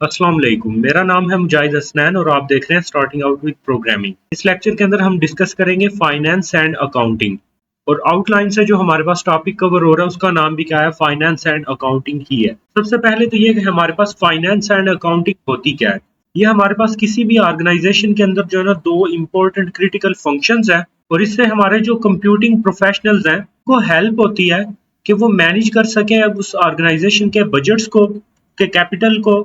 अस्सलाम वालेकुम। मेरा नाम है मुजाहिद हसनैन और आप देख रहे हैं स्टार्टिंग आउट विद प्रोग्रामिंग। इस लेक्चर के अंदर हम डिस्कस करेंगे फाइनेंस एंड अकाउंटिंग और आउटलाइन से जो हमारे पास टॉपिक कवर हो रहा है उसका नाम भी क्या है, फाइनेंस एंड अकाउंटिंग ही है। सबसे पहले तो ये कि हमारे पास फाइनेंस एंड अकाउंटिंग होती क्या है। ये हमारे पास किसी भी ऑर्गेनाइजेशन के अंदर जो है ना दो इम्पोर्टेंट क्रिटिकल फंक्शंस हैं और इससे हमारे जो कंप्यूटिंग प्रोफेशनल्स हैं को हेल्प होती है कि वो मैनेज कर सकें अब उस ऑर्गेनाइजेशन के बजट्स को, के कैपिटल को,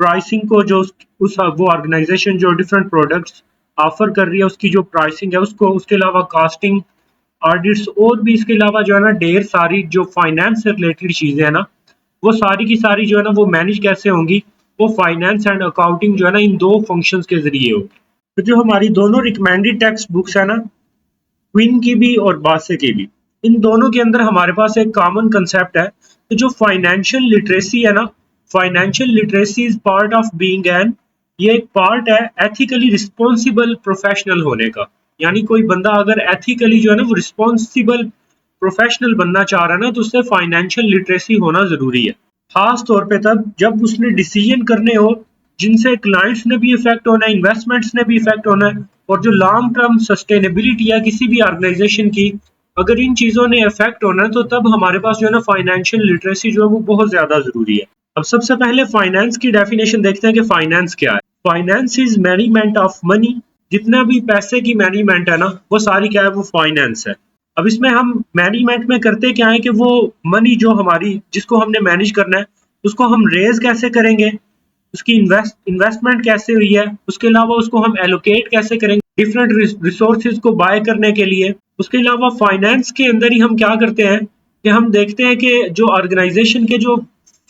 प्राइसिंग को, जो उस वो ऑर्गेनाइजेशन जो डिफरेंट प्रोडक्ट्स ऑफर कर रही है उसकी जो प्राइसिंग है उसको, उसके अलावा कास्टिंग, ऑडिट्स और भी इसके अलावा जो है ना ढेर सारी जो फाइनेंस से रिलेटेड चीजें हैं ना वो सारी की सारी जो है ना वो मैनेज कैसे होंगी, वो फाइनेंस एंड अकाउंटिंग जो है ना इन दो फंक्शंस के जरिए होगी। तो जो हमारी दोनों रिकमेंडेड टेक्स्ट बुक्स है ना, क्विन की भी और बासे की भी, इन दोनों के अंदर हमारे पास एक कॉमन कंसेप्ट है। तो जो फाइनेंशियल लिटरेसी है ना, financial literacy is part of being an, ये एक पार्ट है एथिकली रिस्पॉन्सिबल प्रोफेशनल होने का। यानी कोई बंदा अगर एथिकली जो है ना वो रिस्पॉन्सिबल प्रोफेशनल बनना चाह रहा है ना तो उससे फाइनेंशियल लिटरेसी होना जरूरी है। खास तौर पे तब जब उसने डिसीजन करने हो जिनसे क्लाइंट्स ने भी इफेक्ट होना है, इन्वेस्टमेंट्स ने भी इफेक्ट होना है, और जो लॉन्ग टर्म सस्टेनेबिलिटी है किसी भी ऑर्गेनाइजेशन की, अगर इन चीजों ने इफेक्ट होना है तो तब हमारे पास जो है ना फाइनेंशियल लिटरेसी जो है वो बहुत ज्यादा जरूरी है। अब सबसे पहले फाइनेंस की डेफिनेशन देखते हैं कि फाइनेंस क्या है। Finance is management of money, जितना भी पैसे की मैनेजमेंट है ना वो सारी क्या है, वो फाइनेंस है। अब इसमें हम मैनेजमेंट में करते क्या है कि वो मनी जो हमारी जिसको हमने मैनेज करना है उसको हम रेज कैसे करेंगे, उसकी इन्वेस्टमेंट कैसे हुई है, उसके अलावा उसको हम एलोकेट कैसे करेंगे डिफरेंट रिसोर्सेज को बाय करने के लिए। उसके अलावा फाइनेंस के अंदर ही हम क्या करते हैं कि हम देखते हैं कि जो ऑर्गेनाइजेशन के जो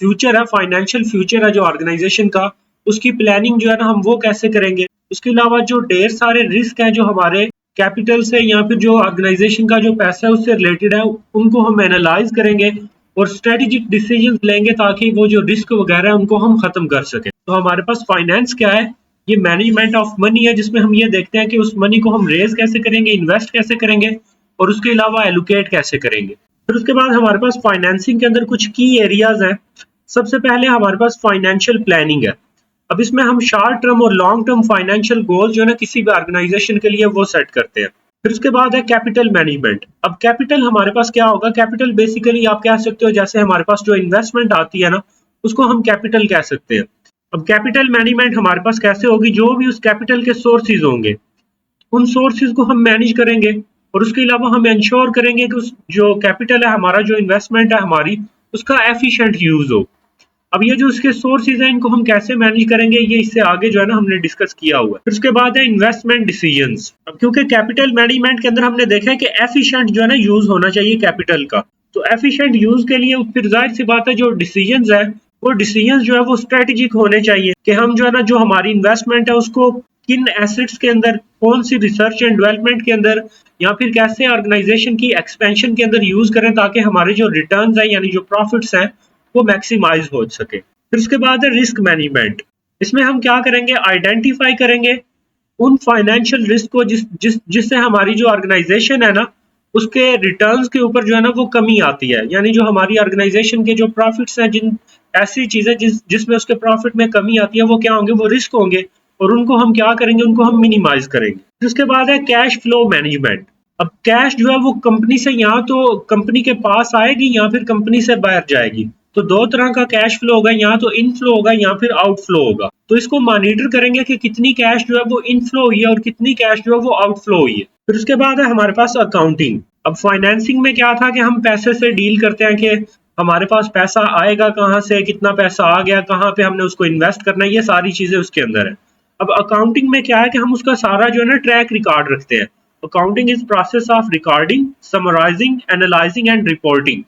फ्यूचर है, फाइनेंशियल फ्यूचर है जो ऑर्गेनाइजेशन का, उसकी प्लानिंग जो है ना हम वो कैसे करेंगे। उसके अलावा जो ढेर सारे रिस्क हैं जो हमारे कैपिटल से या फिर जो ऑर्गेनाइजेशन का जो पैसा है उससे रिलेटेड है उनको हम एनालाइज करेंगे और स्ट्रेटेजिक डिसीजंस लेंगे ताकि वो जो रिस्क वगैरह है उनको हम खत्म कर सकें। तो हमारे पास फाइनेंस क्या है, ये मैनेजमेंट ऑफ मनी है जिसमें हम ये देखते हैं कि उस मनी को हम रेज कैसे करेंगे, इन्वेस्ट कैसे करेंगे और उसके अलावा एलोकेट कैसे करेंगे। फिर उसके बाद हमारे पास फाइनेंसिंग के अंदर कुछ की एरियाज हैं। सबसे पहले हमारे पास फाइनेंशियल प्लानिंग है। अब इसमें हम शॉर्ट टर्म और लॉन्ग टर्म फाइनेंशियल गोल जो है ना किसी भी ऑर्गेनाइजेशन के लिए वो सेट करते हैं। फिर उसके बाद है कैपिटल मैनेजमेंट। अब कैपिटल हमारे पास क्या होगा, कैपिटल बेसिकली आप कह सकते हो जैसे हमारे पास जो इन्वेस्टमेंट आती है ना उसको हम कैपिटल कह सकते हैं। अब कैपिटल मैनेजमेंट हमारे पास कैसे होगी, जो भी उस कैपिटल के सोर्सेज होंगे उन सोर्सेज को हम मैनेज करेंगे और उसके अलावा हम इंश्योर करेंगे कि उस जो कैपिटल है हमारा, जो इन्वेस्टमेंट है हमारी, उसका एफिशिएंट यूज हो। अब ये जो इसके सोर्सेज हैं इनको हम कैसे मैनेज करेंगे ये इससे आगे जो है ना हमने डिस्कस किया हुआ है। फिर उसके बाद है इन्वेस्टमेंट डिसीजंस। अब क्योंकि कैपिटल मैनेजमेंट के अंदर हमने देखा है कि एफिशिएंट जो है ना यूज होना चाहिए कैपिटल का, तो एफिशिएंट यूज के लिए फिर जाहिर सी बात है जो डिसीजंस है वो डिसीजंस जो है वो स्ट्रेटेजिक होने चाहिए कि हम जो है ना जो हमारी इन्वेस्टमेंट है उसको किन एसेट्स के अंदर, कौन सी रिसर्च एंड डेवलपमेंट के अंदर या फिर कैसे ऑर्गेनाइजेशन की एक्सपेंशन के अंदर यूज करें ताकि हमारे जो रिटर्न्स हैं यानी जो प्रॉफिट्स हैं वो मैक्सिमाइज हो सके। फिर उसके बाद है रिस्क मैनेजमेंट। इसमें हम क्या करेंगे, आइडेंटिफाई करेंगे उन फाइनेंशियल रिस्क को जिससे हमारी जो ऑर्गेनाइजेशन है ना उसके रिटर्न्स के ऊपर जो है ना वो कमी आती है। यानी जो हमारी ऑर्गेनाइजेशन के जो प्रॉफिट्स हैं, जिन ऐसी चीजें जिसमें उसके प्रॉफिट में कमी आती है वो क्या होंगे, वो रिस्क होंगे और उनको हम क्या करेंगे, उनको हम मिनिमाइज करेंगे। फिर उसके बाद है कैश फ्लो मैनेजमेंट। अब कैश जो है वो कंपनी से यहाँ तो कंपनी के पास आएगी या फिर कंपनी से बाहर जाएगी, तो दो तरह का कैश फ्लो होगा, यहाँ तो इनफ्लो होगा या फिर आउटफ्लो होगा। तो इसको मॉनिटर करेंगे कि कितनी कैश जो है वो इनफ्लो हुई है और कितनी कैश जो है वो आउटफ्लो हुई है। फिर उसके बाद है हमारे पास अकाउंटिंग। अब फाइनेंसिंग में क्या था कि हम पैसे से डील करते हैं कि हमारे पास पैसा आएगा कहाँ से, कितना पैसा आ गया, कहाँ पे हमने उसको इन्वेस्ट करना है, ये सारी चीजें उसके अंदर है। अब अकाउंटिंग में क्या है कि हम उसका सारा जो है ना ट्रैक रिकॉर्ड रखते हैं। Accounting is process of recording, summarising, analysing and reporting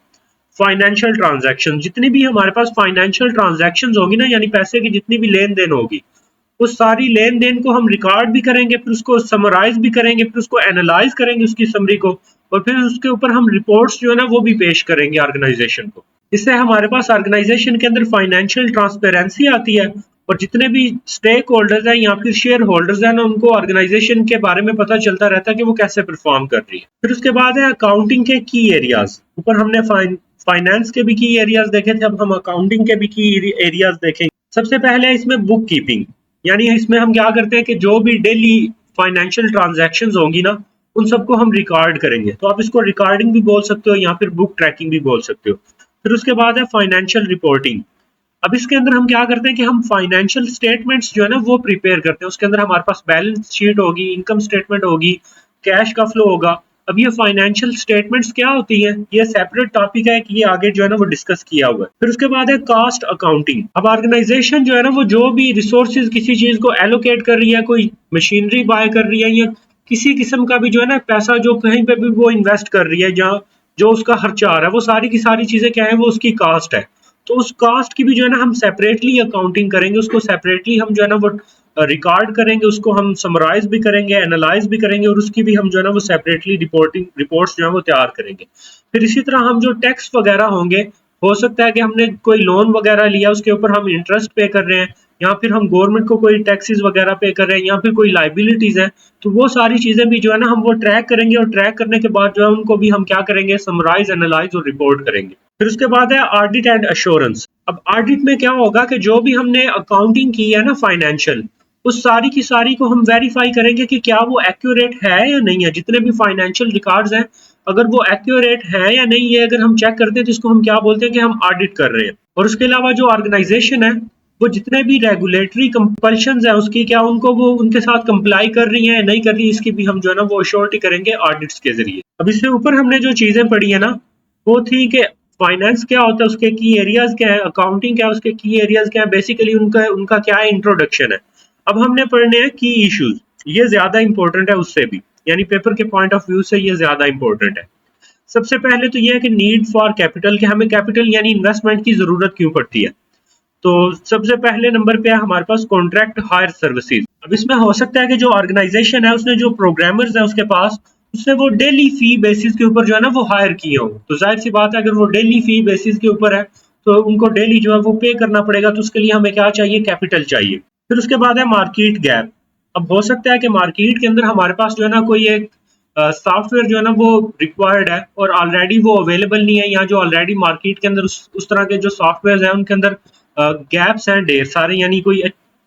financial transaction. जितनी भी हमारे पास फाइनेंशियल ट्रांजैक्शंस होगी ना, यानी पैसे की जितनी भी लेन देन होगी, उस सारी लेन देन को हम रिकॉर्ड भी करेंगे, फिर उसको समराइज भी करेंगे, फिर उसको एनालाइज करेंगे उसकी समरी को, और फिर उसके ऊपर हम रिपोर्ट्स जो है ना वो भी पेश करेंगे ऑर्गेनाइजेशन को। इससे हमारे पास ऑर्गेनाइजेशन के अंदर फाइनेंशियल ट्रांसपेरेंसी आती है और जितने भी स्टेक होल्डर्स हैं या फिर शेयर होल्डर्स हैं ना उनको ऑर्गेनाइजेशन के बारे में पता चलता रहता है कि वो कैसे परफॉर्म कर रही है। फिर उसके बाद है अकाउंटिंग के की एरियाज। ऊपर हमने फाइनेंस के भी की एरियाज देखे थे, अब हम अकाउंटिंग के भी की एरियाज देखेंगे। सबसे पहले है इसमें बुक कीपिंग, यानी इसमें हम क्या करते हैं कि जो भी डेली फाइनेंशियल ट्रांजैक्शंस होंगी ना, उन सबको हम रिकॉर्ड करेंगे। तो आप इसको रिकॉर्डिंग भी बोल सकते हो या फिर बुक ट्रैकिंग भी बोल सकते हो। फिर उसके बाद है फाइनेंशियल रिपोर्टिंग। अब इसके अंदर हम क्या करते हैं कि हम फाइनेंशियल स्टेटमेंट्स जो है ना वो प्रिपेयर करते हैं। उसके अंदर हमारे पास बैलेंस शीट होगी, इनकम स्टेटमेंट होगी, कैश का फ्लो होगा। अब ये फाइनेंशियल स्टेटमेंट्स क्या होती हैं, ये सेपरेट टॉपिक है कि ये आगे जो है ना वो डिस्कस किया हुआ है। फिर उसके बाद है कॉस्ट अकाउंटिंग। अब ऑर्गेनाइजेशन जो है ना वो जो भी रिसोर्सेज किसी चीज को एलोकेट कर रही है, कोई मशीनरी बाय कर रही है या किसी किस्म का भी जो है ना पैसा जो कहीं पे भी वो इन्वेस्ट कर रही है, जहाँ जो उसका खर्चा आ रहा है, वो सारी की सारी चीजें क्या है, वो उसकी कास्ट है। तो उस कास्ट की भी जो है ना हम सेपरेटली अकाउंटिंग करेंगे, उसको सेपरेटली हम जो है ना वो रिकॉर्ड करेंगे, उसको हम समराइज भी करेंगे, एनालाइज भी करेंगे और उसकी भी हम जो है ना वो सेपरेटली रिपोर्ट्स जो है वो तैयार करेंगे। फिर इसी तरह हम जो टैक्स वगैरह होंगे, हो सकता है कि हमने कोई लोन वगैरह लिया, उसके ऊपर हम इंटरेस्ट पे कर रहे हैं, या फिर हम गवर्नमेंट को कोई टैक्सेस वगैरह पे कर रहे हैं, या फिर कोई लाइबिलिटीज है, तो वो सारी चीजें भी जो है ना हम वो ट्रैक करेंगे और ट्रैक करने के बाद जो है उनको भी हम क्या करेंगे, समराइज, एनालाइज और रिपोर्ट करेंगे। फिर उसके बाद है ऑडिट एंड अश्योरेंस। अब ऑडिट में क्या होगा कि जो भी हमने अकाउंटिंग की है ना फाइनेंशियल, उस सारी की सारी को हम वेरीफाई करेंगे कि क्या वो एक्यूरेट है या नहीं है। जितने भी फाइनेंशियल रिकॉर्ड्स हैं, अगर वो एक्यूरेट है या नहीं है, अगर हम चेक करते हैं तो इसको हम क्या बोलते हैं कि हम ऑडिट कर रहे हैं। और उसके अलावा जो ऑर्गेनाइजेशन है, वो जितने भी रेगुलेटरी कंपल्शंस है उसकी, क्या उनको वो उनके साथ कंप्लाई कर रही है या नहीं कर रही, इसकी भी हम जो है ना वो अश्योरिटी करेंगे ऑडिट्स के जरिए। अब इससे ऊपर हमने जो चीजें पढ़ी है ना, वो थी कि फाइनेंस क्या होता है, उसके की एरियाज क्या है, अकाउंटिंग क्या है, उसके की एरियाज क्या है, बेसिकली उनका उनका क्या है, इंट्रोडक्शन है। अब हमने पढ़ने हैं की इश्यूज, ये ज्यादा इंपॉर्टेंट है उससे भी, यानी पेपर के पॉइंट ऑफ व्यू से ये ज्यादा इंपॉर्टेंट है। सबसे पहले तो ये है कि नीड फॉर कैपिटल, कि हमें कैपिटल यानी इन्वेस्टमेंट की जरूरत क्यों पड़ती है। तो सबसे पहले नंबर पे है हमारे पास कॉन्ट्रैक्ट हायर सर्विसेज। अब इसमें हो सकता है कि जो ऑर्गेनाइजेशन है उसने जो प्रोग्रामर्स है उसके पास, उसने वो डेली फी बेसिस के ऊपर जो है ना वो हायर किए हो। तो जाहिर सी बात है, अगर वो डेली फी बेसिस के ऊपर है तो उनको डेली जो है वो पे करना पड़ेगा। तो उसके लिए हमें क्या चाहिए, कैपिटल चाहिए। फिर उसके बाद है मार्केट गैप। अब हो सकता है कि मार्केट के अंदर हमारे पास जो है ना कोई एक सॉफ्टवेयर जो है ना वो रिक्वायर्ड है और ऑलरेडी वो अवेलेबल नहीं है, या जो ऑलरेडी मार्केट के अंदर उस तरह के जो सॉफ्टवेयर है उनके अंदर गैप्स हैं ढेर सारे, यानी कोई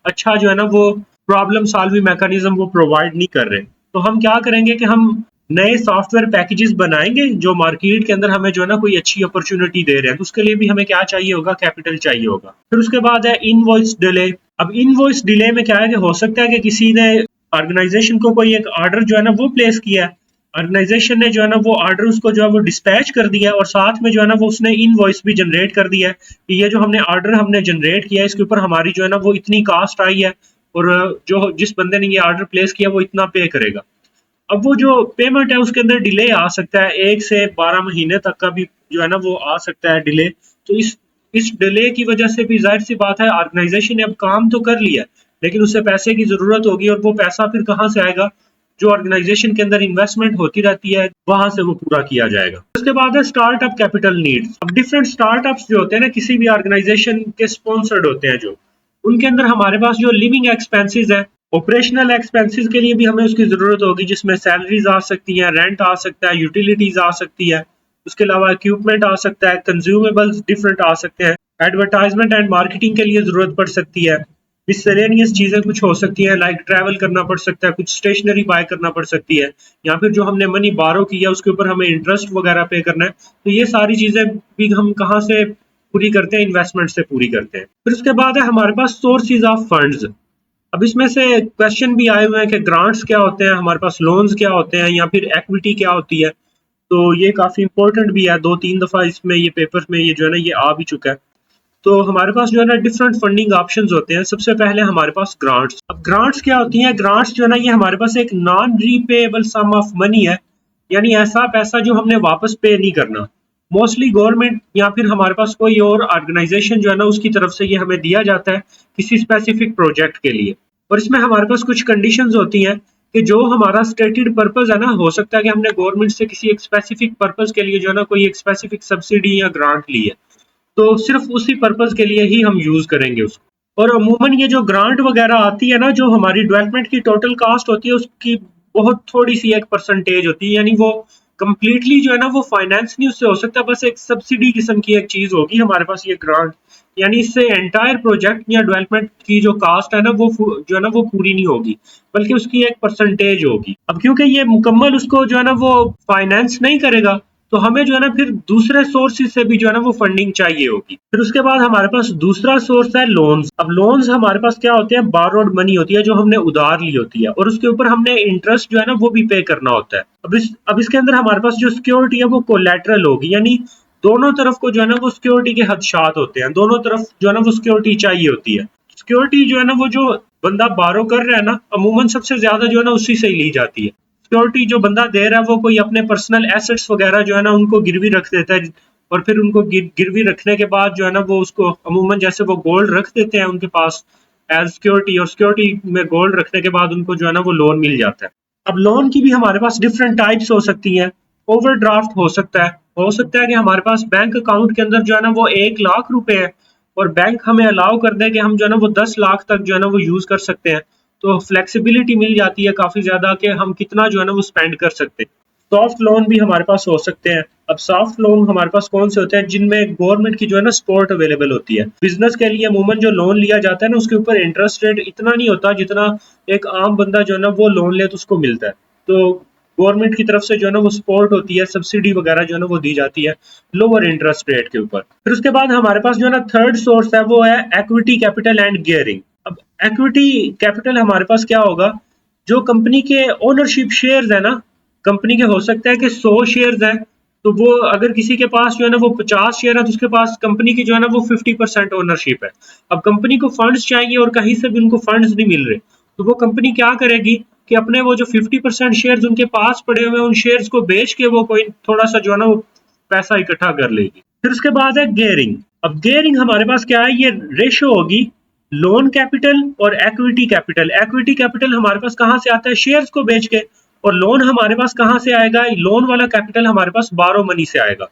अच्छा जो है ना वो प्रॉब्लम सॉल्विंग मैकेनिज्म वो प्रोवाइड नहीं कर रहे। तो हम क्या करेंगे कि हम नए सॉफ्टवेयर पैकेजेस बनाएंगे जो मार्केट के अंदर हमें जो है ना कोई अच्छी अपॉर्चुनिटी दे रहे हैं। तो उसके लिए भी हमें क्या चाहिए होगा, कैपिटल चाहिए होगा। फिर उसके बाद है इनवॉइस डिले। अब इनवॉइस डिले में क्या है कि हो सकता है कि किसी ने ऑर्गेनाइजेशन को कोई एक ऑर्डर जो है ना वो प्लेस किया है, ऑर्गेनाइजेशन ने जो है ना वो ऑर्डर उसको जो है वो डिस्पैच कर दिया है और साथ में जो है ना वो उसने इनवॉइस भी जनरेट कर दिया है कि ये जो हमने ऑर्डर हमने जनरेट किया है इसके ऊपर हमारी जो है ना वो इतनी कास्ट आई है और जो जिस बंदे ने ये ऑर्डर प्लेस किया वो इतना पे करेगा। अब वो जो पेमेंट है उसके अंदर डिले आ सकता है, 1 से 12 महीने तक का भी जो है ना वो आ सकता है डिले। तो इस डिले की वजह से भी जाहिर सी बात है ऑर्गेनाइजेशन ने अब काम तो कर लिया लेकिन उसे पैसे की जरूरत होगी, और वो पैसा फिर कहाँ से आएगा, जो ऑर्गेनाइजेशन के अंदर इन्वेस्टमेंट होती रहती है वहां से वो पूरा किया जाएगा। उसके बाद है स्टार्टअप कैपिटल नीड्स। अब डिफरेंट स्टार्टअप्स जो होते हैं ना किसी भी ऑर्गेनाइजेशन के स्पॉन्सर्ड होते हैं, जो उनके अंदर हमारे पास जो लिविंग एक्सपेंसेस है, ऑपरेशनल एक्सपेंसेस के लिए भी हमें उसकी जरूरत होगी, जिसमें सैलरीज आ सकती है, रेंट आ सकता है, यूटिलिटीज आ सकती है, उसके अलावा इक्विपमेंट आ सकता है, कंज्यूमेबल्स डिफरेंट आ सकते हैं, एडवर्टाइजमेंट एंड मार्केटिंग के लिए जरूरत पड़ सकती है, मिसलेनियस चीजें कुछ हो सकती हैं, लाइक ट्रैवल करना पड़ सकता है, कुछ स्टेशनरी बाय करना पड़ सकती है, या फिर जो हमने मनी बारो किया उसके ऊपर हमें इंटरेस्ट वगैरह पे करना है। तो ये सारी चीजें भी हम कहाँ से पूरी करते हैं, इन्वेस्टमेंट से पूरी करते हैं। फिर उसके बाद है हमारे पास सोर्सेज ऑफ फंड्स। अब इसमें से क्वेश्चन भी आए हुए हैं कि ग्रांट्स क्या होते हैं, हमारे पास लोन्स क्या होते हैं, या फिर इक्विटी क्या होती है। तो ये काफी इंपॉर्टेंट भी है, 2-3 दफा इसमें ये पेपर में ये जो है ना ये आ भी चुका है। तो हमारे पास जो है ना डिफरेंट फंडिंग ऑप्शंस होते हैं। सबसे पहले हमारे पास ग्रांट्स। अब ग्रांट्स क्या होती हैं, ग्रांट्स जो है ना ये हमारे पास एक non repayable some of money है, यानी ऐसा पैसा जो हमने वापस पे नहीं करना। मोस्टली गवर्नमेंट या फिर हमारे पास कोई और ऑर्गेनाइजेशन जो है ना उसकी तरफ से ये हमें दिया जाता है किसी स्पेसिफिक प्रोजेक्ट के लिए। और इसमें हमारे पास कुछ कंडीशंस होती हैं कि जो हमारा स्टेटेड पर्पस है ना, हो सकता है कि हमने गवर्नमेंट से किसी एक स्पेसिफिक पर्पस के लिए जो है ना कोई एक स्पेसिफिक सब्सिडी या ग्रांट ली है, तो सिर्फ उसी पर्पस के लिए ही हम यूज करेंगे उसको। और अमूमन ये जो ग्रांट वगैरह आती है ना, जो हमारी डेवलपमेंट की टोटल कास्ट होती है उसकी बहुत थोड़ी सी एक परसेंटेज होती है, यानी वो कंप्लीटली जो है ना वो फाइनेंस नहीं उससे हो सकता, बस एक सब्सिडी किस्म की एक चीज होगी हमारे पास, ये ग्रांट, यानी इससे एंटायर प्रोजेक्ट या डेवलपमेंट की जो कास्ट है ना वो जो है ना वो पूरी नहीं होगी, बल्कि उसकी एक परसेंटेज होगी। अब क्योंकि ये मुकम्मल उसको जो है ना वो फाइनेंस नहीं करेगा, तो हमें जो है ना फिर दूसरे सोर्सेज से भी जो है ना वो फंडिंग चाहिए होगी। फिर उसके बाद हमारे पास दूसरा सोर्स है लोन्स। अब लोन्स हमारे पास क्या होते हैं, बारोड मनी होती है जो हमने उधार ली होती है, और उसके ऊपर हमने इंटरेस्ट जो है ना वो भी पे करना होता है। अब इसके अंदर हमारे पास जो सिक्योरिटी है वो कोलैटरल होगी, यानी दोनों तरफ को जो है ना वो सिक्योरिटी के हदशात होते हैं, दोनों तरफ जो है ना वो सिक्योरिटी चाहिए होती है। सिक्योरिटी जो है ना वो जो बंदा बारो कर रहा है ना, अमूमन सबसे ज्यादा जो है ना उसी से ही ली जाती है। सिक्योरिटी जो बंदा दे रहा है वो कोई अपने पर्सनल एसेट्स वगैरह जो है ना उनको गिरवी रख देता है, और फिर उनको गिरवी रखने के बाद जो है ना वो उसको अमूमन जैसे वो गोल्ड रख देते हैं उनके पास एज सिक्योरिटी, और सिक्योरिटी में गोल्ड रखने के बाद उनको जो है ना वो लोन मिल जाता है। अब लोन की भी हमारे पास डिफरेंट टाइप्स हो सकती हैं। ओवरड्राफ्ट हो सकता है कि हमारे पास बैंक अकाउंट के अंदर जो है ना वो 1 लाख रुपए है, और बैंक हमें अलाउ कर दे कि हम जो है ना वो 10 लाख तक जो है ना वो यूज कर सकते हैं। तो फ्लेक्सिबिलिटी मिल जाती है काफी ज्यादा कि हम कितना जो है ना वो स्पेंड कर सकते हैं। सॉफ्ट लोन भी हमारे पास हो सकते हैं। अब सॉफ्ट लोन हमारे पास कौन से होते हैं, जिनमें गवर्नमेंट की जो है ना सपोर्ट अवेलेबल होती है। बिजनेस के लिए अमूमन जो लोन लिया जाता है ना उसके ऊपर इंटरेस्ट रेट इतना नहीं होता जितना एक आम बंदा जो है ना वो लोन ले तो उसको मिलता है। तो गवर्नमेंट की तरफ से जो है ना वो सपोर्ट होती है, सब्सिडी वगैरह जो है ना वो दी जाती है लोअर इंटरेस्ट रेट के ऊपर। फिर उसके बाद हमारे पास जो है ना थर्ड सोर्स है वो है इक्विटी कैपिटल एंड गियरिंग। अब इक्विटी कैपिटल हमारे पास क्या होगा, जो कंपनी के ओनरशिप शेयर्स है ना, कंपनी के हो सकता है कि 100 शेयर्स हैं, तो वो अगर किसी के पास जो है ना वो 50 शेयर है तो उसके पास कंपनी की जो है ना वो 50% ओनरशिप है। अब कंपनी को फंड्स चाहिए और कहीं से भी उनको फंड्स नहीं मिल रहे, तो वो कंपनी क्या करेगी कि अपने वो जो 50% शेयर्स उनके पास पड़े हुए हैं उन शेयर्स को बेच के वो कोई थोड़ा सा जो है ना वो पैसा इकट्ठा कर लेगी। फिर उसके बाद है गेयरिंग। अब गेयरिंग हमारे पास क्या है, ये रेशो होगी लोन कैपिटल और इक्विटी कैपिटल। इक्विटी कैपिटल हमारे पास कहाँ से आता है, शेयर्स को बेच के, और लोन हमारे पास कहाँ से आएगा, लोन वाला कैपिटल हमारे पास बारो मनी से आएगा।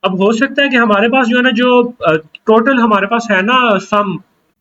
अब हो सकता है कि हमारे पास जो है ना जो टोटल हमारे पास है ना सम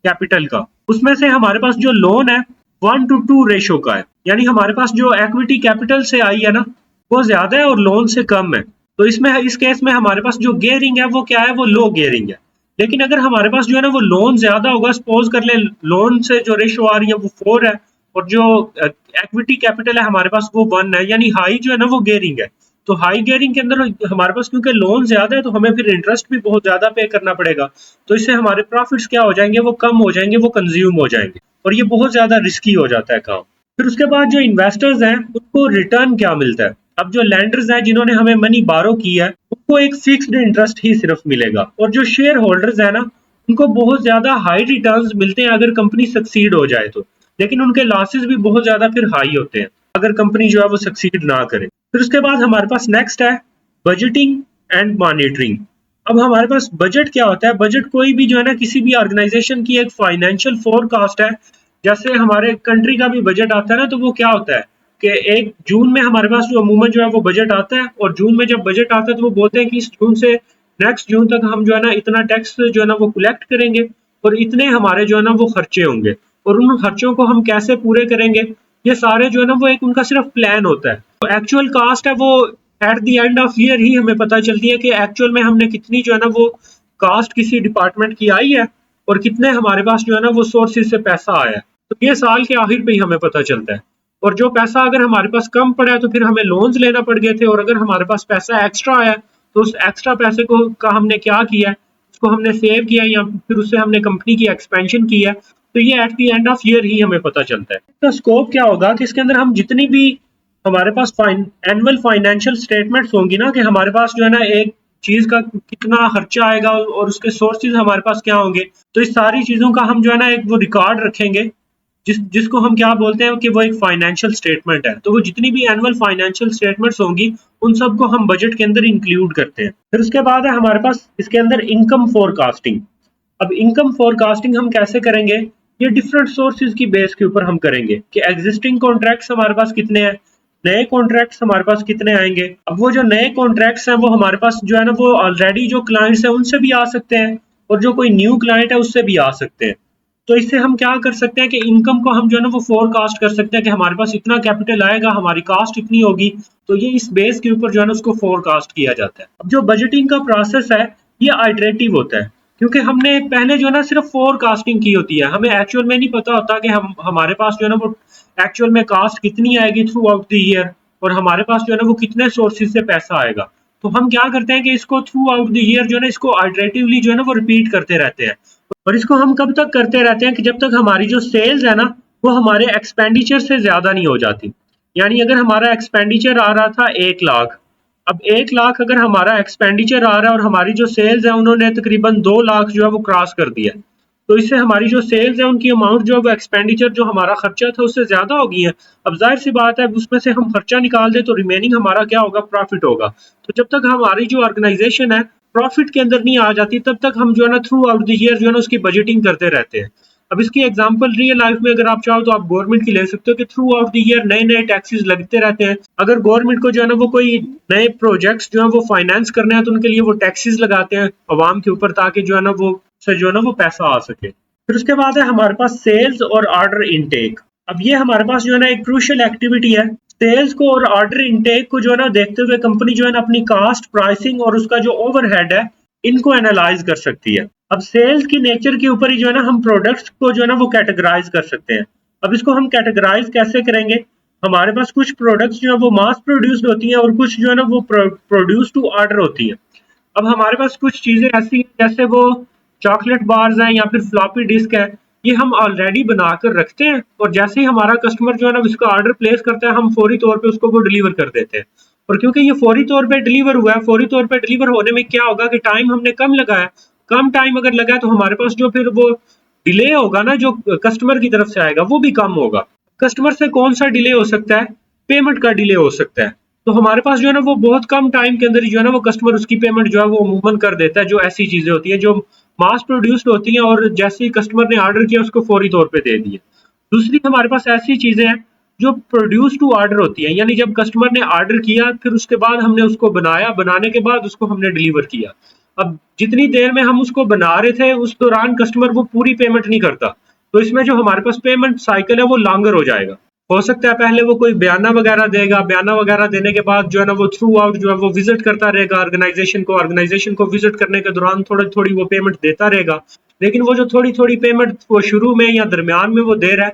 कैपिटल का, उसमें से हमारे पास जो लोन है 1:2 रेशो का है, यानी हमारे पास जो इक्विटी कैपिटल से आई है ना वो ज्यादा है और लोन से कम है। तो इसमें इस केस में हमारे पास जो गियरिंग है वो क्या है, वो लो गियरिंग है। लेकिन अगर हमारे पास जो है ना वो लोन ज्यादा होगा, सपोज कर ले लोन से जो रेशो आ रही है वो 4 है, और जो इक्विटी कैपिटल है हमारे पास वो 1 है, यानी हाई जो है ना वो गियरिंग है। तो हाई गियरिंग के अंदर हमारे पास क्योंकि लोन ज्यादा है तो हमें फिर इंटरेस्ट भी बहुत ज्यादा पे करना पड़ेगा, तो इससे हमारे प्रॉफिट्स क्या हो जाएंगे, वो कम हो जाएंगे, वो कंज्यूम हो जाएंगे, और ये बहुत ज्यादा रिस्की हो जाता है काम। फिर उसके बाद जो इन्वेस्टर्स हैं उनको रिटर्न क्या मिलता है। अब जो लैंडर्स हैं जिन्होंने हमें मनी बारो की है उनको एक फिक्स्ड इंटरेस्ट ही सिर्फ मिलेगा, और जो शेयर होल्डर्स है ना उनको बहुत ज्यादा हाई रिटर्न्स मिलते हैं अगर कंपनी सक्सीड हो जाए तो, लेकिन उनके लॉसेस भी बहुत ज्यादा फिर हाई होते हैं अगर कंपनी जो है वो सक्सीड ना करे। फिर उसके बाद हमारे पास नेक्स्ट है बजटिंग एंड मॉनिटरिंग। अब हमारे पास बजट क्या होता है, बजट कोई भी जो है ना किसी भी ऑर्गेनाइजेशन की एक फाइनेंशियल फोरकास्ट है। जैसे हमारे कंट्री का भी बजट आता है ना, तो वो क्या होता है कि 1 जून में हमारे पास जो अमूमन जो है वो बजट आता है, और जून में जब बजट आता है तो वो बोलते हैं कि इस जून से नेक्स्ट जून तक हम जो है ना इतना टैक्स जो है ना वो कलेक्ट करेंगे, और इतने हमारे जो है ना वो खर्चे होंगे, और उन खर्चों को हम कैसे पूरे करेंगे, ये सारे जो है ना वो एक उनका सिर्फ प्लान होता है। तो एक्चुअल कास्ट है वो at the end of year ही हमें पता चलती है कि एक्चुअल में हमने कितनी जो है ना वो कास्ट किसी डिपार्टमेंट की आई है, और कितने हमारे पास जो है ना वो सोर्सेज से पैसा आया है। तो ये साल के आखिर पे ही हमें पता चलता है। और जो पैसा अगर हमारे पास कम पड़ा है तो फिर हमें लोन्स लेना पड़ गए थे, और अगर हमारे पास पैसा एक्स्ट्रा आया तो उस एक्स्ट्रा पैसे को का हमने क्या किया है, उसको हमने सेव किया या फिर उससे हमने कंपनी की एक्सपेंशन की है। तो ये at the end of year ही हमें पता चलता है। तो स्कोप क्या होगा कि इसके अंदर हम जितनी भी हमारे पास एनुअल फाइनेंशियल स्टेटमेंट्स होंगी ना, कि हमारे पास जो है ना एक चीज का कितना खर्चा आएगा और उसके सोर्सेज हमारे पास क्या होंगे, तो इस सारी चीजों का हम जो है ना एक वो रिकॉर्ड रखेंगे, जिसको हम क्या बोलते हैं कि वो एक फाइनेंशियल स्टेटमेंट है। तो वो जितनी भी एनुअल फाइनेंशियल स्टेटमेंट्स होंगी उन सबको हम बजट के अंदर इंक्लूड करते हैं। फिर उसके बाद है हमारे पास इसके अंदर इनकम फोरकास्टिंग। अब इनकम फोरकास्टिंग हम कैसे करेंगे, ये डिफरेंट सोर्सेज की बेस के ऊपर हम करेंगे कि एग्जिस्टिंग कॉन्ट्रैक्ट्स हमारे पास कितने हैं, नए कॉन्ट्रैक्ट्स हमारे पास कितने आएंगे। अब वो जो नए कॉन्ट्रैक्ट्स हैं वो हमारे पास जो है ना वो ऑलरेडी जो क्लाइंट्स हैं उनसे भी आ सकते हैं, और जो कोई न्यू क्लाइंट है उससे भी आ सकते हैं। तो इससे हम क्या कर सकते हैं कि इनकम को हम जो है ना वो फोरकास्ट कर सकते हैं कि हमारे पास इतना कैपिटल आएगा, हमारी कास्ट इतनी होगी, तो ये इस बेस के ऊपर जो है ना उसको फोरकास्ट किया जाता है। अब जो बजटिंग का प्रोसेस है ये आइटरेटिव होता है, क्योंकि हमने पहले जो है ना सिर्फ फोरकास्टिंग की होती है, हमें एक्चुअल में नहीं पता होता कि हम हमारे पास जो है ना वो एक्चुअल में कास्ट कितनी आएगी थ्रू आउट द ईयर, और हमारे पास जो है ना वो कितने सोर्सेज से पैसा आएगा। तो हम क्या करते हैं कि इसको थ्रू आउट द ईयर जो है ना इसको आइटरेटिवली जो है ना वो रिपीट करते रहते हैं, और इसको हम कब तक करते रहते हैं कि जब तक हमारी जो सेल्स है ना वो हमारे एक्सपेंडिचर से ज्यादा नहीं हो जाती। यानी अगर हमारा एक्सपेंडिचर आ रहा था 1 लाख, अब 1 लाख अगर हमारा एक्सपेंडिचर आ रहा है और हमारी जो सेल्स है उन्होंने तकरीबन 2 लाख जो है वो क्रॉस कर दिया, तो इससे हमारी जो सेल्स है उनकी अमाउंट जो है वो एक्सपेंडिचर जो हमारा खर्चा था उससे ज्यादा हो गई है। अब जाहिर सी बात है उसमें से हम खर्चा निकाल दें तो रिमेनिंग हमारा क्या होगा, प्रॉफिट होगा। तो जब तक हमारी जो ऑर्गेनाइजेशन है प्रॉफिट के अंदर नहीं आ जाती तब तक हम जो है ना थ्रू आउट द ईयर जो है ना उसकी बजटिंग करते रहते हैं। अब इसकी एग्जांपल रियल लाइफ में अगर आप चाहो तो आप गवर्नमेंट की ले सकते हो कि थ्रू आउट द ईयर नए नए टैक्सेस लगते रहते हैं। अगर गवर्नमेंट को जो है ना वो कोई नए प्रोजेक्ट्स जो है वो फाइनेंस करने हैं तो उनके लिए वो टैक्सेस लगाते हैं अवाम के ऊपर, ताकि जो है ना वो से जो है ना वो पैसा आ सके। फिर उसके बाद है हमारे पास सेल्स और ऑर्डर इनटेक। अब ये हमारे पास जो है ना एक क्रूशियल एक्टिविटी है। सेल्स को और ऑर्डर इनटेक को जो है ना देखते हुए कंपनी जो है ना अपनी कास्ट, प्राइसिंग और उसका जो ओवरहेड है इनको एनालाइज कर सकती है। अब सेल्स की नेचर के ऊपर ही जो है ना हम प्रोडक्ट्स को जो है ना वो कैटेगराइज कर सकते हैं। अब इसको हम कैटेगराइज कैसे करेंगे, हमारे पास कुछ प्रोडक्ट्स जो है वो मास प्रोड्यूस्ड होती हैं और कुछ जो है ना वो प्रोड्यूस टू ऑर्डर होती है। अब हमारे पास कुछ चीजें ऐसी हैं जैसे वो चॉकलेट बार्स हैं या फिर फ्लॉपी डिस्क है, ये हम ऑलरेडी बनाकर रखते हैं और जैसे ही हमारा कस्टमर जो है ना उसका ऑर्डर प्लेस करता है हम फौरी तौर पे उसको वो डिलीवर कर देते हैं। और क्योंकि ये फौरी तौर पे डिलीवर हुआ है, फौरी तौर पे डिलीवर होने में क्या होगा कि टाइम हमने कम लगाया, कम टाइम अगर लगा तो हमारे पास जो फिर वो डिले होगा ना जो कस्टमर की तरफ से आएगा वो भी कम होगा। कस्टमर से कौन सा डिले हो सकता है, पेमेंट का डिले हो सकता है। तो हमारे पास जो है ना वो बहुत कम टाइम के अंदर ही जो है ना वो कस्टमर उसकी पेमेंट जो है वो अमूमन कर देता है। जो ऐसी चीजें होती हैं जो मास प्रोड्यूस्ड होती हैं और जैसे ही कस्टमर ने ऑर्डर किया उसको फौरी तौर पे दे दिए। दूसरी हमारे पास ऐसी चीजें हैं जो प्रोड्यूस टू ऑर्डर होती है, यानी जब कस्टमर ने ऑर्डर किया फिर उसके बाद हमने उसको बनाया, बनाने के बाद उसको हमने डिलीवर किया। अब जितनी देर में हम उसको बना रहे थे उस दौरान कस्टमर वो पूरी पेमेंट नहीं करता, तो इसमें जो हमारे पास पेमेंट साइकिल है वो लॉन्गर हो जाएगा। हो सकता है पहले वो कोई बयाना वगैरह देगा, बयाना वगैरह देने के बाद जो है ना वो थ्रू आउट जो है वो विजिट करता रहेगा ऑर्गेनाइजेशन को विजिट करने के दौरान थोड़ी थोड़ी वो पेमेंट देता रहेगा। लेकिन वो जो थोड़ी थोड़ी पेमेंट वो शुरू में या दरमियान में वो दे रहा है,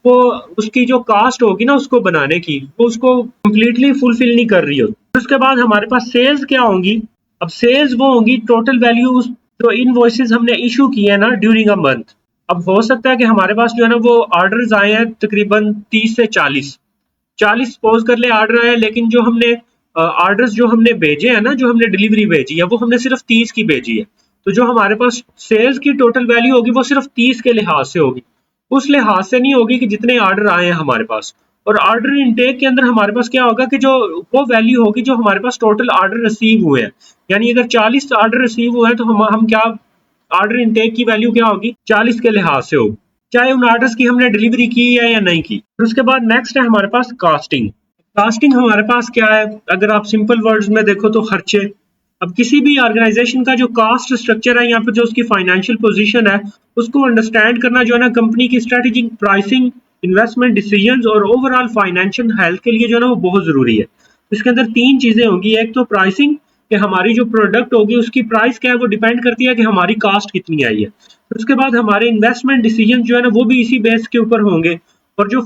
वो उसकी जो कास्ट होगी ना उसको बनाने की वो उसको कम्प्लीटली फुलफिल नहीं कर रही होती। उसके बाद हमारे पास सेल्स क्या होंगी, अब सेल्स वो होंगी टोटल वैल्यू जो इनवॉइसेस हमने इशू किए हैं ना ड्यूरिंग अ मंथ। अब हो सकता है कि हमारे पास जो है ना वो ऑर्डर्स आए हैं तकरीबन 30 से 40 सपोज कर ले ऑर्डर आए, लेकिन जो हमने ऑर्डर्स जो हमने भेजे हैं ना, जो हमने डिलीवरी भेजी है वो हमने सिर्फ 30 की भेजी है। तो जो हमारे पास सेल्स की टोटल वैल्यू होगी वो सिर्फ 30 के लिहाज से होगी, उस लिहाज से नहीं होगी कि जितने ऑर्डर आए हैं हमारे पास। और ऑर्डर इनटेक के अंदर हमारे पास क्या होगा कि जो वो वैल्यू होगी जो हमारे पास टोटल ऑर्डर रिसीव हुए हैं। यानी अगर 40 ऑर्डर रिसीव हुए हैं तो हम क्या ऑर्डर इनटेक की वैल्यू क्या होगी, 40 के लिहाज से होगी, चाहे उन ऑर्डर्स की हमने डिलीवरी की है या नहीं की। फिर उसके बाद नेक्स्ट है हमारे पास कास्टिंग। कास्टिंग हमारे पास क्या है, अगर आप सिंपल वर्ड्स में देखो तो खर्चे। अब किसी भी ऑर्गेनाइजेशन का जो कास्ट स्ट्रक्चर है, यहाँ पे जो उसकी फाइनेंशियल पोजीशन है उसको अंडरस्टैंड करना जो है ना कंपनी की स्ट्रेटेजिक प्राइसिंग, इन्वेस्टमेंट डिसीजंस और ओवरऑल फाइनेंशियल हेल्थ के लिए जो है ना वो बहुत जरूरी है। इसके अंदर 3 चीजें होंगी, एक तो प्राइसिंग कि हमारी जो प्रोडक्ट होगी उसकी प्राइस क्या है वो डिपेंड करती है कि हमारी कास्ट कितनी आई है। फिर उसके बाद हमारे इन्वेस्टमेंट डिसीजन जो है ना वो भी इसी बेस के ऊपर होंगे, और जो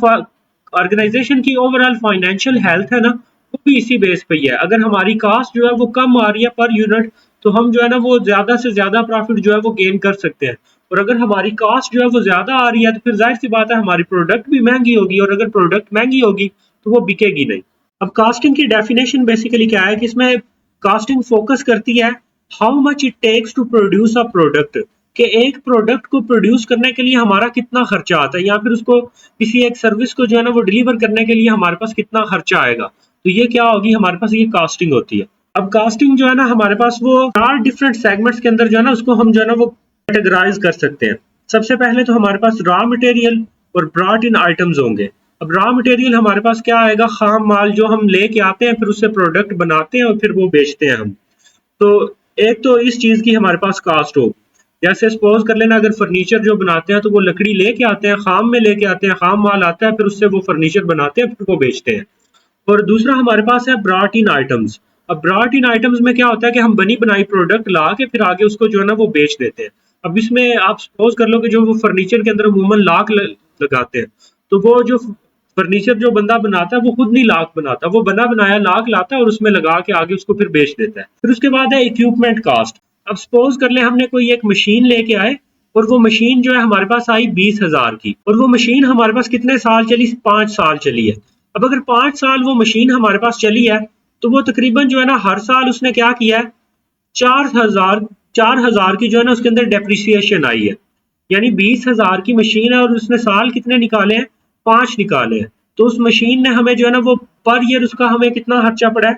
ऑर्गेनाइजेशन की ओवरऑल फाइनेंशियल हेल्थ है ना वो भी इसी बेस पे ही है। अगर हमारी कास्ट जो है वो कम आ रही है पर यूनिट तो हम जो है ना वो ज्यादा से ज्यादा प्रॉफिट जो है वो गेन कर सकते हैं, और अगर हमारी कास्ट जो है वो ज्यादा आ रही है तो फिर जाहिर सी बात है हमारी प्रोडक्ट भी महंगी होगी, और अगर प्रोडक्ट महंगी होगी तो वो बिकेगी नहीं। अब कास्टिंग की डेफिनेशन बेसिकली क्या है कि इसमें कास्टिंग फोकस करती है how much it takes to produce a product, कि एक प्रोडक्ट को प्रोड्यूस करने के लिए हमारा कितना खर्चा आता है, या फिर उसको किसी एक सर्विस को जो है ना वो डिलीवर करने के लिए हमारे पास कितना खर्चा आएगा। तो ये क्या होगी, हमारे पास ये कास्टिंग होती है। अब कास्टिंग जो है ना हमारे पास वो 4 डिफरेंट सेगमेंट्स के अंदर जो है ना उसको हम जो है ना वो कैटेगराइज कर सकते हैं। सबसे पहले तो हमारे पास रॉ मटेरियल और ब्रॉट इन आइटम्स होंगे। अब रॉ मटेरियल हमारे पास क्या आएगा, खाम माल जो हम लेके आते हैं फिर उससे प्रोडक्ट बनाते हैं और फिर वो बेचते हैं हम। तो एक तो इस चीज की हमारे पास कास्ट होगी। जैसे सपोज कर लेना, अगर फर्नीचर जो बनाते हैं तो वो लकड़ी लेके आते हैं, खाम में लेके आते हैं, खाम माल आता है, फिर उससे वो फर्नीचर बनाते हैं, फिर वो बेचते हैं। और दूसरा हमारे पास है ब्रॉट इन आइटम्स। अब ब्रॉट इन आइटम्स में क्या होता है कि हम बनी बनाई प्रोडक्ट ला के फिर आगे उसको जो है ना वो बेच देते हैं। अब इसमें आप सपोज कर लो कि जो वो फर्नीचर के अंदर अमूमन लगाते हैं, तो वो जो फर्नीचर जो बंदा बनाता है वो खुद नहीं लाख बनाता, वो बना बनाया लाख लाता है और उसमें लगा के आगे उसको फिर बेच देता है। फिर उसके बाद है इक्विपमेंट कास्ट। अब सपोज कर ले हमने कोई एक मशीन लेके आए और वो मशीन जो है हमारे पास आई 20,000 की, और वो मशीन हमारे पास कितने साल चली? 5 साल चली है। अब अगर 5 साल वो मशीन हमारे पास चली है तो वो तकरीबन जो है ना हर साल उसने क्या किया है, 4,000 की जो है ना उसके अंदर डेप्रिसिएशन आई है। यानी 20,000 की मशीन है और उसने साल कितने निकाले हैं? 5 निकाले हैं। तो उस मशीन ने हमें जो है ना वो पर ईयर उसका हमें कितना खर्चा पड़ा है?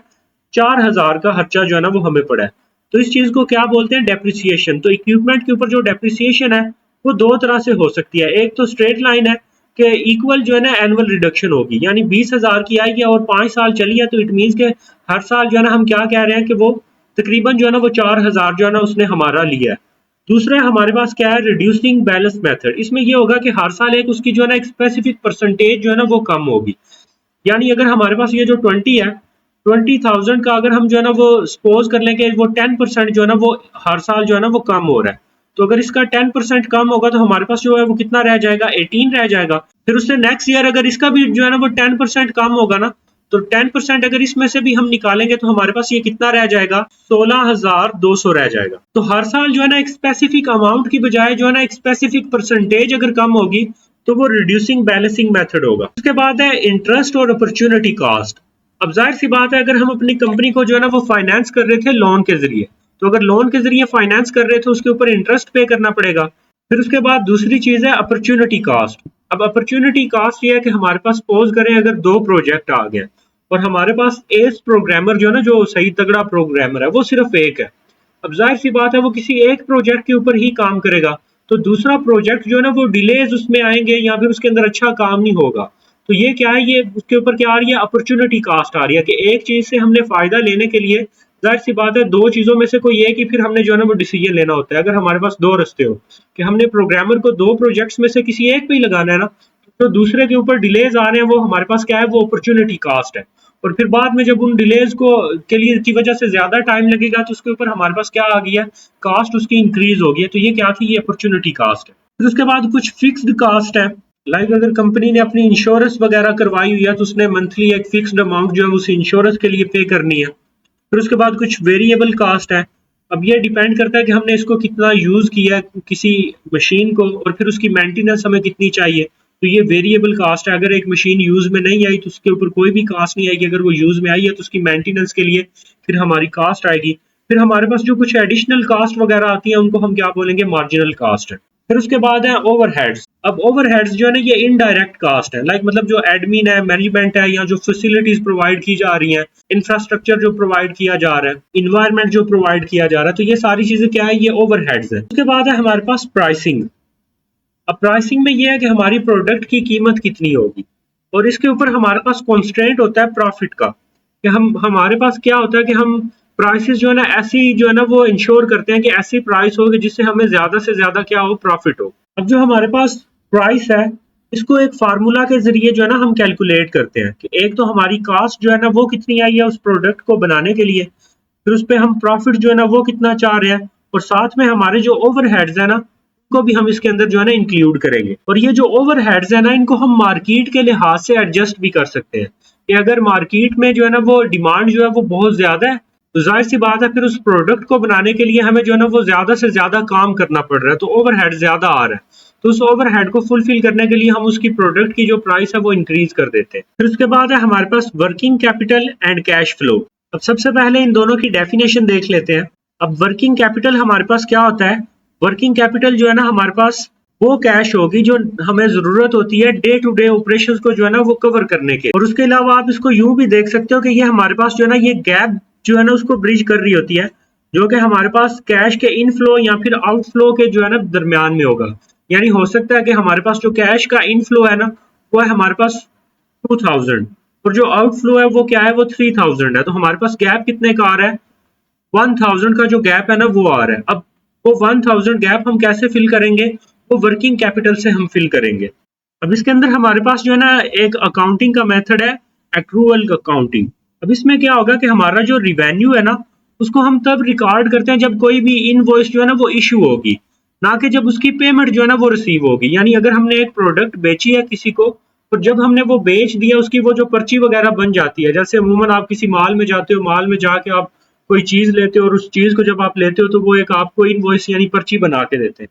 4,000 का खर्चा जो है ना वो हमें पड़ा है। तो इस चीज को क्या बोलते हैं? डेप्रिसिएशन। तो इक्विपमेंट के ऊपर जो डेप्रिसिएशन है वो दो तरह से हो सकती है। एक तो स्ट्रेट लाइन है कि इक्वल जो है ना एनुअल रिडक्शन होगी, यानी 20,000 की आई है और 5 साल चली है, तो इट मीन्स के हर साल जो है ना हम क्या कह रहे हैं कि वो तकरीबन जो है ना वो 4,000 जो है ना उसने हमारा लिया है। दूसरा हमारे पास क्या है? Reducing balance method. इसमें ये होगा कि हर साल एक उसकी जो है ना एक स्पेसिफिक परसेंटेज जो है ना वो कम होगी। यानी अगर हमारे पास ये जो 20 है, 20,000 का अगर हम जो है ना वो सपोज कर लें कि वो 10% जो है ना वो हर साल जो है ना वो कम हो रहा है, तो अगर इसका 10% कम होगा तो हमारे पास जो है वो कितना रह जाएगा? 18 रह जाएगा। फिर उससे नेक्स्ट ईयर अगर इसका भी जो है ना वो 10% कम होगा ना, तो 10% अगर इसमें से भी हम निकालेंगे तो हमारे पास ये कितना रह जाएगा? 16,200 रह जाएगा। तो हर साल जो है ना एक स्पेसिफिक अमाउंट की बजाय जो है ना एक स्पेसिफिक परसेंटेज अगर कम होगी तो वो रिड्यूसिंग बैलेंसिंग मेथड होगा। उसके बाद है इंटरेस्ट और अपॉर्चुनिटी कॉस्ट। अब जाहिर सी बात है, अगर हम अपनी कंपनी को जो है ना वो फाइनेंस कर रहे थे लोन के जरिए, तो अगर लोन के जरिए फाइनेंस कर रहे थे उसके ऊपर इंटरेस्ट पे करना पड़ेगा। फिर उसके बाद दूसरी चीज है अपॉर्चुनिटी कॉस्ट। अब अपॉर्चुनिटी कॉस्ट ये है कि हमारे पास सपोज करें अगर दो प्रोजेक्ट आ गए और हमारे पास एस प्रोग्रामर जो है ना जो सही तगड़ा प्रोग्रामर है वो सिर्फ एक है। अब जाहिर सी बात है वो किसी एक प्रोजेक्ट के ऊपर ही काम करेगा, तो दूसरा प्रोजेक्ट जो है ना वो डिलेज उसमें आएंगे या फिर उसके अंदर अच्छा काम नहीं होगा। तो ये क्या है? ये उसके ऊपर क्या आ रही है? अपॉर्चुनिटी कास्ट आ रही है कि एक चीज से हमने फायदा लेने के लिए जाहिर सी बात है दो चीजों में से कोई एक ही फिर हमने जो है ना वो डिसीजन लेना होता है। अगर हमारे पास दो रास्ते हो कि हमने प्रोग्रामर को दो प्रोजेक्ट्स में से किसी एक पे ही लगाना है ना, तो दूसरे के ऊपर डिलेज आ रहे हैं, वो हमारे पास क्या है? वो अपॉर्चुनिटी कास्ट है। और फिर बाद में जब उन डिलेज को के लिए की वजह से ज्यादा टाइम लगेगा तो उसके ऊपर हमारे पास क्या आ गया? कास्ट उसकी इंक्रीज हो गई है। तो ये क्या थी? ये अपॉर्चुनिटी कास्ट है। फिर उसके बाद कुछ फिक्स्ड कास्ट है। लाइक अगर कंपनी ने अपनी इंश्योरेंस वगैरह करवाई हुई है तो उसने मंथली एक फिक्स्ड अमाउंट जो है उस इंश्योरेंस के लिए पे करनी है। फिर उसके बाद कुछ वेरिएबल कास्ट है। अब ये डिपेंड करता है कि हमने इसको कितना यूज किया है किसी मशीन को, और फिर उसकी मेंटेनेंस हमें कितनी चाहिए। तो ये वेरिएबल कास्ट है। अगर एक मशीन यूज में नहीं आई तो उसके ऊपर कोई भी कास्ट नहीं आएगी, अगर वो यूज में आई है तो उसकी मेंटेनेंस के लिए फिर हमारी कास्ट आएगी। फिर हमारे पास जो कुछ एडिशनल कास्ट वगैरह आती है उनको हम क्या बोलेंगे? मार्जिनल कास्ट है। फिर उसके बाद है ओवरहेड्स। अब ओवरहेड्स जो है ना ये इनडायरेक्ट कास्ट है। लाइक मतलब जो एडमिन है, मैनेजमेंट है, या जो फैसिलिटीज प्रोवाइड की जा रही हैं, इंफ्रास्ट्रक्चर जो प्रोवाइड किया जा रहा है, इन्वायरमेंट जो प्रोवाइड किया जा रहा है, तो ये सारी चीजें क्या है? ये ओवरहेड्स है। उसके बाद है हमारे पास प्राइसिंग। अब प्राइसिंग में ये है कि हमारी प्रोडक्ट की कीमत कितनी होगी, और इसके ऊपर हमारे पास कॉन्स्ट्रेंट होता है प्रॉफिट का, कि हम हमारे पास क्या होता है कि हम प्राइसेस जो है ना ऐसी जो है ना वो इंश्योर करते हैं कि ऐसी प्राइस हो कि जिससे हमें ज्यादा से ज्यादा क्या हो? प्रॉफिट हो। अब जो हमारे पास प्राइस है इसको एक फार्मूला के जरिए जो है ना हम कैलकुलेट करते हैं कि एक तो हमारी कॉस्ट जो है ना वो कितनी आई है उस प्रोडक्ट को बनाने के लिए, फिर उस पर हम प्रॉफिट जो है ना वो कितना चाह रहे हैं, और साथ में हमारे जो ओवरहेड्स है ना को भी हम इसके अंदर जो है ना इंक्लूड करेंगे। और ये जो ओवरहेड्स है ना इनको हम मार्केट के लिहाज से एडजस्ट भी कर सकते हैं कि अगर मार्केट में जो है ना वो डिमांड जो है वो बहुत ज्यादा है तो जाहिर सी बात है फिर उस प्रोडक्ट को बनाने के लिए हमें जो है ना वो ज्यादा से ज्यादा काम करना पड़ रहा है, तो ओवरहेड ज्यादा आ रहा है। तो उस ओवरहेड को फुलफिल करने के लिए हम उसकी प्रोडक्ट की जो प्राइस है वो इंक्रीज कर देते हैं। फिर उसके बाद है हमारे पास working capital and cash flow. अब सबसे पहले इन दोनों की डेफिनेशन देख लेते हैं। अब वर्किंग कैपिटल हमारे पास क्या होता है? वर्किंग कैपिटल जो है ना हमारे पास वो कैश होगी जो हमें जरूरत होती है डे टू डे ऑपरेशंस को जो है ना वो कवर करने के। और उसके अलावा आप इसको यूं भी देख सकते हो कि ये हमारे पास जो है ना ये गैप जो है ना उसको ब्रिज कर रही होती है, जो कि हमारे पास कैश के इनफ्लो या फिर आउटफ्लो के जो है ना दरमियान में होगा। यानी हो सकता है कि हमारे पास जो कैश का इनफ्लो है ना वो है हमारे पास 2000, और जो आउटफ्लो है वो क्या है? वो 3000 है। तो हमारे पास गैप कितने का आ रहा है? 1000 का जो गैप है ना वो आ रहा है। अब वो 1000 गैप हम कैसे फिल करेंगे, वो वर्किंग कैपिटल से हम फिल करेंगे। अब इसके अंदर हमारे पास जो है ना एक अकाउंटिंग का मेथड है, एक्रूअल अकाउंटिंग। अब इसमें क्या होगा कि हमारा जो रिवेन्यू है ना, उसको हम तब रिकॉर्ड करते हैं जब कोई भी इनवॉइस जो है ना वो इशू होगी, ना कि जब उसकी पेमेंट जो है ना वो रिसीव होगी। यानी अगर हमने एक प्रोडक्ट बेची है किसी को, और जब हमने वो बेच दिया, उसकी वो जो पर्ची वगैरह बन जाती है, जैसे अमूमन आप किसी माल में जाते हो, माल में जाके आप कोई चीज लेते हो और उस चीज को जब आप लेते हो तो वो एक आपको इनवॉइस यानी पर्ची बना के देते हैं।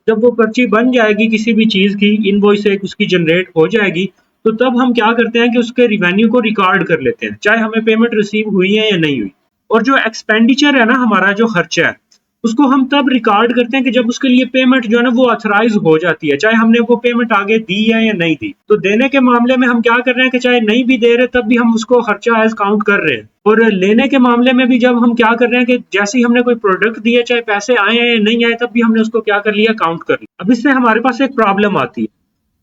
जब वो पर्ची बन जाएगी किसी भी चीज की, इनवॉइस एक उसकी जनरेट हो जाएगी, तो तब हम क्या करते हैं कि उसके रिवेन्यू को रिकॉर्ड कर लेते हैं, चाहे हमें पेमेंट रिसीव हुई है या नहीं हुई। और जो एक्सपेंडिचर है ना, हमारा जो खर्चा है, उसको हम तब रिकॉर्ड करते हैं कि जब उसके लिए पेमेंट जो है ना वो ऑथराइज हो जाती है, चाहे हमने वो पेमेंट आगे दी है या नहीं दी। तो देने के मामले में हम क्या कर रहे हैं कि चाहे नहीं भी दे रहे तब भी हम उसको खर्चा एज काउंट कर रहे हैं। और लेने के मामले में भी जब हम क्या कर रहे हैं कि जैसे ही हमने कोई प्रोडक्ट दिया, चाहे पैसे आए हैं या नहीं आए, तब भी हमने उसको क्या कर लिया, काउंट कर लिया। अब इससे हमारे पास एक प्रॉब्लम आती है।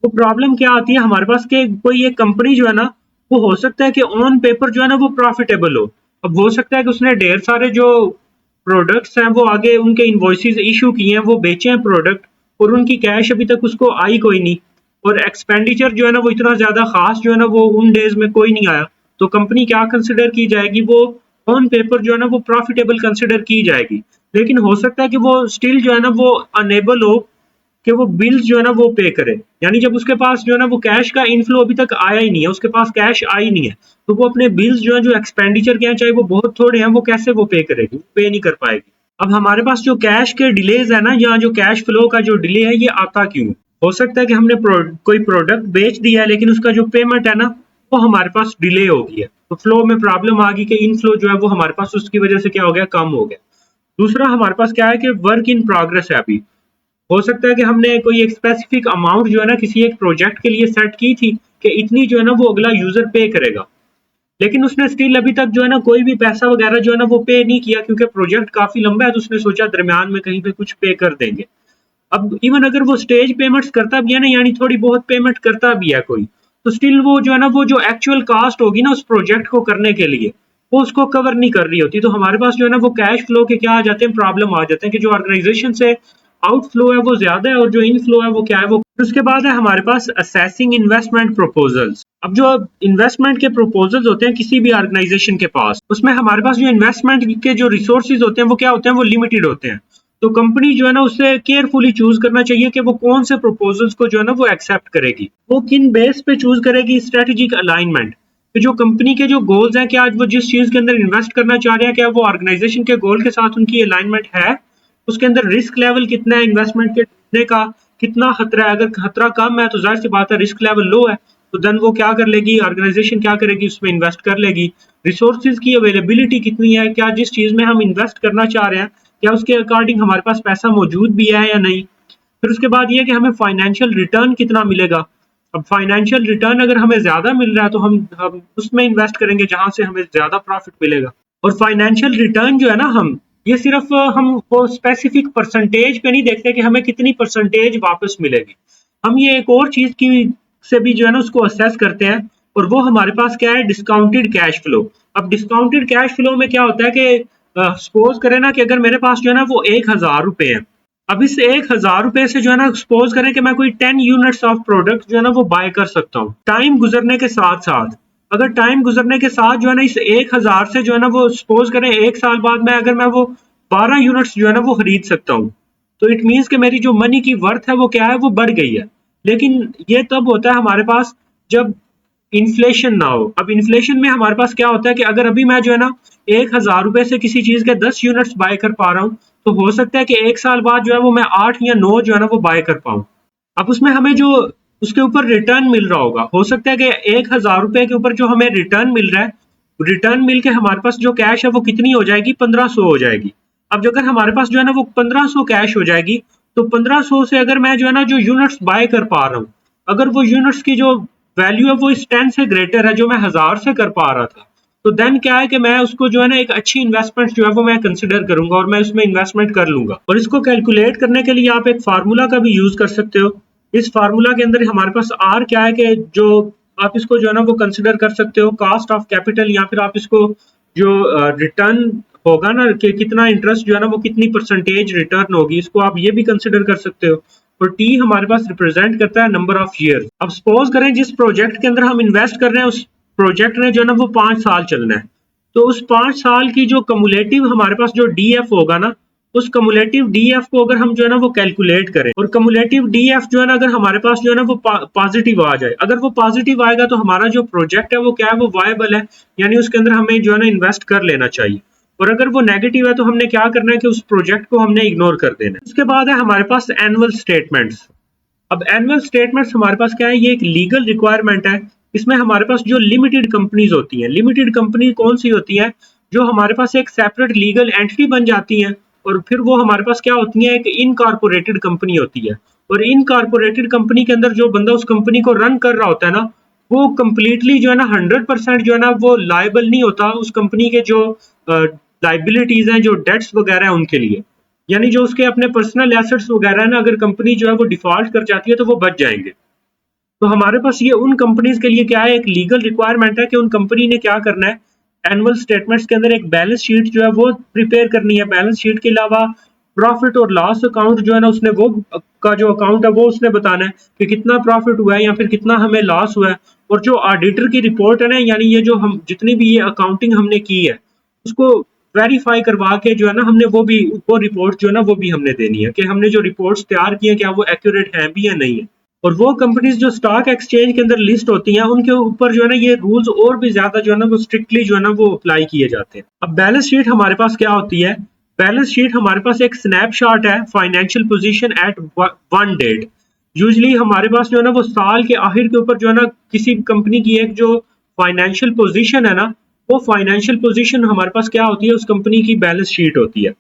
वो प्रॉब्लम क्या आती है हमारे पास के कोई एक कंपनी जो है ना, वो हो सकता है कि ऑन पेपर जो है ना वो प्रॉफिटेबल हो। अब हो सकता है कि उसने ढेर सारे जो प्रोडक्ट्स हैं वो आगे उनके इन्वॉइसेस इशू किए हैं, वो बेचे हैं प्रोडक्ट, और उनकी कैश अभी तक उसको आई कोई नहीं, और एक्सपेंडिचर जो है ना वो इतना ज्यादा खास जो है ना वो उन डेज में कोई नहीं आया। तो कंपनी क्या कंसिडर की जाएगी, वो ऑन पेपर जो है ना वो प्रॉफिटेबल कंसिडर की जाएगी। लेकिन हो सकता है कि वो स्टिल जो है ना वो अनेबल हो कि वो बिल्स जो है ना वो पे करे। यानी जब उसके पास जो है ना वो कैश का इनफ्लो अभी तक आया ही नहीं है, उसके पास कैश आई नहीं है, तो वो अपने बिल्स जो है, जो एक्सपेंडिचर के हैं, चाहे वो बहुत थोड़े हैं, वो कैसे वो पे करेगी, पे नहीं कर पाएगी। अब हमारे पास जो कैश के डिलेज है ना, या जो कैश फ्लो का जो डिले है, ये आता क्यों? हो सकता है कि हमने कोई प्रोडक्ट बेच दिया है, लेकिन उसका जो पेमेंट है ना वो हमारे पास डिले हो गई है, तो फ्लो में प्रॉब्लम आ गई कि इनफ्लो जो है वो हमारे पास उसकी वजह से क्या हो गया, कम हो गया। दूसरा हमारे पास क्या है कि वर्क इन प्रोग्रेस है अभी। हो सकता है कि हमने कोई एक स्पेसिफिक अमाउंट जो है ना किसी एक प्रोजेक्ट के लिए सेट की थी कि इतनी जो है ना वो अगला यूजर पे करेगा, लेकिन उसने स्टिल अभी तक जो है ना कोई भी पैसा वगैरह जो है ना वो पे नहीं किया, क्योंकि प्रोजेक्ट काफी लंबा है, तो उसने सोचा दरमियान में कहीं पे कुछ पे कर देंगे। अब इवन अगर वो स्टेज पेमेंट्स करता भी है ना, यानी थोड़ी बहुत पेमेंट करता भी है कोई, तो स्टिल वो जो है ना वो जो एक्चुअल कास्ट होगी ना उस प्रोजेक्ट को करने के लिए, वो उसको कवर नहीं कर रही होती। तो हमारे पास जो है ना वो कैश फ्लो के क्या आ जाते हैं, प्रॉब्लम आ जाते हैं कि जो ऑर्गेनाइजेशन से आउटफ्लो है वो ज्यादा है, और जो इनफ्लो है वो क्या है, वो। उसके बाद है हमारे पास असेसिंग इन्वेस्टमेंट प्रपोजल्स। अब जो इन्वेस्टमेंट के प्रपोजल्स होते हैं किसी भी ऑर्गेनाइजेशन के पास, उसमें हमारे पास जो इन्वेस्टमेंट के जो रिसोर्सेज होते हैं वो क्या होते हैं, वो लिमिटेड होते हैं। तो कंपनी जो है ना उससे केयरफुली चूज करना चाहिए कि वो कौन से प्रपोजल्स को जो है ना वो एक्सेप्ट करेगी, वो किन बेस पे चूज करेगी। स्ट्रेटेजिक अलाइनमेंट, कि जो कंपनी के जो गोल्स हैं, क्या आज वो जिस चीज के अंदर इन्वेस्ट करना चाह रहे हैं, क्या वो ऑर्गेनाइजेशन के गोल के साथ उनकी अलाइनमेंट है, उसके अंदर रिस्क लेवल कितना है, इन्वेस्टमेंट के डूबने का कितना खतरा है। अगर खतरा कम है तो जाहिर सी बात है, रिस्क लेवल लो है तो देन वो क्या कर लेगी, ऑर्गेनाइजेशन क्या करेगी, उसमें इन्वेस्ट कर लेगी। रिसोर्सेज की अवेलेबिलिटी कितनी है, क्या जिस चीज में हम इन्वेस्ट करना चाह रहे हैं क्या उसके अकॉर्डिंग हमारे पास पैसा मौजूद भी है या नहीं। फिर उसके बाद ये कि हमें फाइनेंशियल रिटर्न कितना मिलेगा। अब फाइनेंशियल रिटर्न अगर हमें ज्यादा मिल रहा है तो हम उसमें इन्वेस्ट करेंगे जहां से हमें ज्यादा प्रॉफिट मिलेगा। और फाइनेंशियल रिटर्न जो है ना, हम ये सिर्फ हम वो स्पेसिफिक परसेंटेज पे नहीं देखते कि हमें कितनी परसेंटेज वापस मिलेगी, हम ये एक और चीज की से भी जो है ना उसको असेस करते हैं, और वो हमारे पास क्या है, डिस्काउंटेड कैश फ्लो। अब डिस्काउंटेड कैश फ्लो में क्या होता है कि सपोज करें ना कि अगर मेरे पास जो है ना वो 1000 रुपए है। अब इस 1000 रुपए से जो है ना सपोज करें कि मैं कोई 10 यूनिट्स ऑफ प्रोडक्ट जो है ना वो बाय कर सकता हूँ। टाइम गुजरने के साथ साथ, अगर टाइम गुजरने के साथ जो है ना इस 1000 से जो है ना वो सपोज करें 1 साल बाद में अगर मैं वो 12 यूनिट्स जो है ना वो खरीद सकता हूँ, तो इट मीन्स कि मेरी जो मनी की वर्थ है वो क्या है, वो बढ़ गई है। लेकिन ये तब होता है हमारे पास जब इन्फ्लेशन ना हो। अब इन्फ्लेशन में हमारे पास क्या होता है कि अगर अभी मैं जो है ना 1000 रुपए से किसी चीज के 10 यूनिट्स बाय कर पा रहा हूँ, तो हो सकता है कि 1 साल बाद जो है वो मैं 8 या 9 जो है ना वो बाय कर पाऊँ। अब उसमें हमें जो उसके ऊपर रिटर्न मिल रहा होगा, हो सकता है कि 1000 रुपए के ऊपर जो हमें रिटर्न मिल रहा है, रिटर्न मिल के हमारे पास जो कैश है वो कितनी हो जाएगी, 1500 हो जाएगी। अब जो अगर हमारे पास जो है ना वो 1500 कैश हो जाएगी, तो 1500 से अगर मैं जो है ना जो यूनिट्स बाय कर पा रहा हूँ, अगर वो यूनिट्स की जो वैल्यू है वो इस 10 से ग्रेटर है जो मैं 1000 से कर पा रहा था, तो देन क्या है कि मैं उसको जो है ना एक अच्छी इन्वेस्टमेंट जो है वो मैं कंसिडर करूंगा और मैं उसमें इन्वेस्टमेंट कर लूंगा। और इसको कैलकुलेट करने के लिए आप एक फार्मूला का भी यूज कर सकते हो। इस फार्मूला के अंदर हमारे पास आर क्या है कि जो आप इसको जो है ना वो कंसिडर कर सकते हो कॉस्ट ऑफ कैपिटल, या फिर आप इसको जो रिटर्न होगा ना कि कितना इंटरेस्ट जो है ना वो कितनी परसेंटेज रिटर्न होगी, इसको आप ये भी कंसिडर कर सकते हो। और टी हमारे पास रिप्रेजेंट करता है नंबर ऑफ ईयर। अब सपोज करें जिस प्रोजेक्ट के अंदर हम इन्वेस्ट कर रहे हैं उस प्रोजेक्ट ने जो है ना वो 5 साल चलना है, तो उस 5 साल की जो कमुलेटिव हमारे पास जो डीएफ होगा ना, उस कमुलेटिव डीएफ को अगर हम जो है ना वो कैलकुलेट करें, और कमुलेटिव डीएफ जो है ना अगर हमारे पास जो है ना वो पॉजिटिव आ जाए, अगर वो पॉजिटिव आएगा तो हमारा जो प्रोजेक्ट है वो क्या है, वो वायबल है, यानी उसके अंदर हमें जो है ना इन्वेस्ट कर लेना चाहिए। और अगर वो नेगेटिव है तो हमने क्या करना है कि उस प्रोजेक्ट को हमने इग्नोर कर देना है। उसके बाद है हमारे पास एनुअल स्टेटमेंट्स। अब एनुअल स्टेटमेंट्स हमारे पास क्या है, ये एक लीगल रिक्वायरमेंट है। इसमें हमारे पास जो लिमिटेड कंपनीज होती हैं, लिमिटेड कंपनी कौन सी होती है, जो हमारे पास एक सेपरेट लीगल एंटिटी बन जाती हैं, और फिर वो हमारे पास क्या होती है, एक इनकॉर्पोरेटेड कंपनी होती है। और इनकॉर्पोरेटेड कंपनी के अंदर जो बंदा उस कंपनी को रन कर रहा होता है ना, वो कंप्लीटली जो है ना 100% जो है ना वो लायबल नहीं होता उस कंपनी के जो लाइबिलिटीज हैं, जो डेट्स वगैरह है उनके लिए। यानी जो उसके अपने पर्सनल एसेट्स वगैरह है ना, अगर कंपनी जो है वो डिफॉल्ट कर जाती है तो वो बच जाएंगे। तो हमारे पास ये उन कंपनीज के लिए क्या है, एक लीगल रिक्वायरमेंट है कि उन कंपनी ने क्या करना है, एनुअल स्टेटमेंट्स के अंदर एक बैलेंस शीट जो है वो प्रिपेयर करनी है। बैलेंस शीट के अलावा प्रॉफिट और लॉस अकाउंट जो है ना, उसने वो का जो अकाउंट है वो उसने बताना है कि कितना प्रॉफिट हुआ है या फिर कितना हमें लॉस हुआ है। और जो ऑडिटर की रिपोर्ट है ना, यानी ये जो हम जितनी भी ये अकाउंटिंग हमने की है उसको वेरीफाई करवा के जो है ना हमने वो रिपोर्ट जो है ना वो भी हमने देनी है कि हमने जो रिपोर्ट्स तैयार की है क्या वो एक्यूरेट है भी या नहीं है। और वो कंपनीज जो स्टॉक एक्सचेंज के अंदर लिस्ट होती हैं उनके ऊपर जो है ना ये रूल्स और भी ज्यादा जो है ना वो स्ट्रिक्टली जो है ना वो अप्लाई किए जाते हैं। अब बैलेंस शीट हमारे पास क्या होती है, बैलेंस शीट हमारे पास एक स्नैपशॉट है financial position at one date. Usually हमारे पास जो है ना वो साल के आखिर के ऊपर जो है ना किसी कंपनी की एक जो फाइनेंशियल पोजीशन है ना, वो फाइनेंशियल पोजीशन हमारे पास क्या होती है, उस कंपनी की बैलेंस शीट होती है।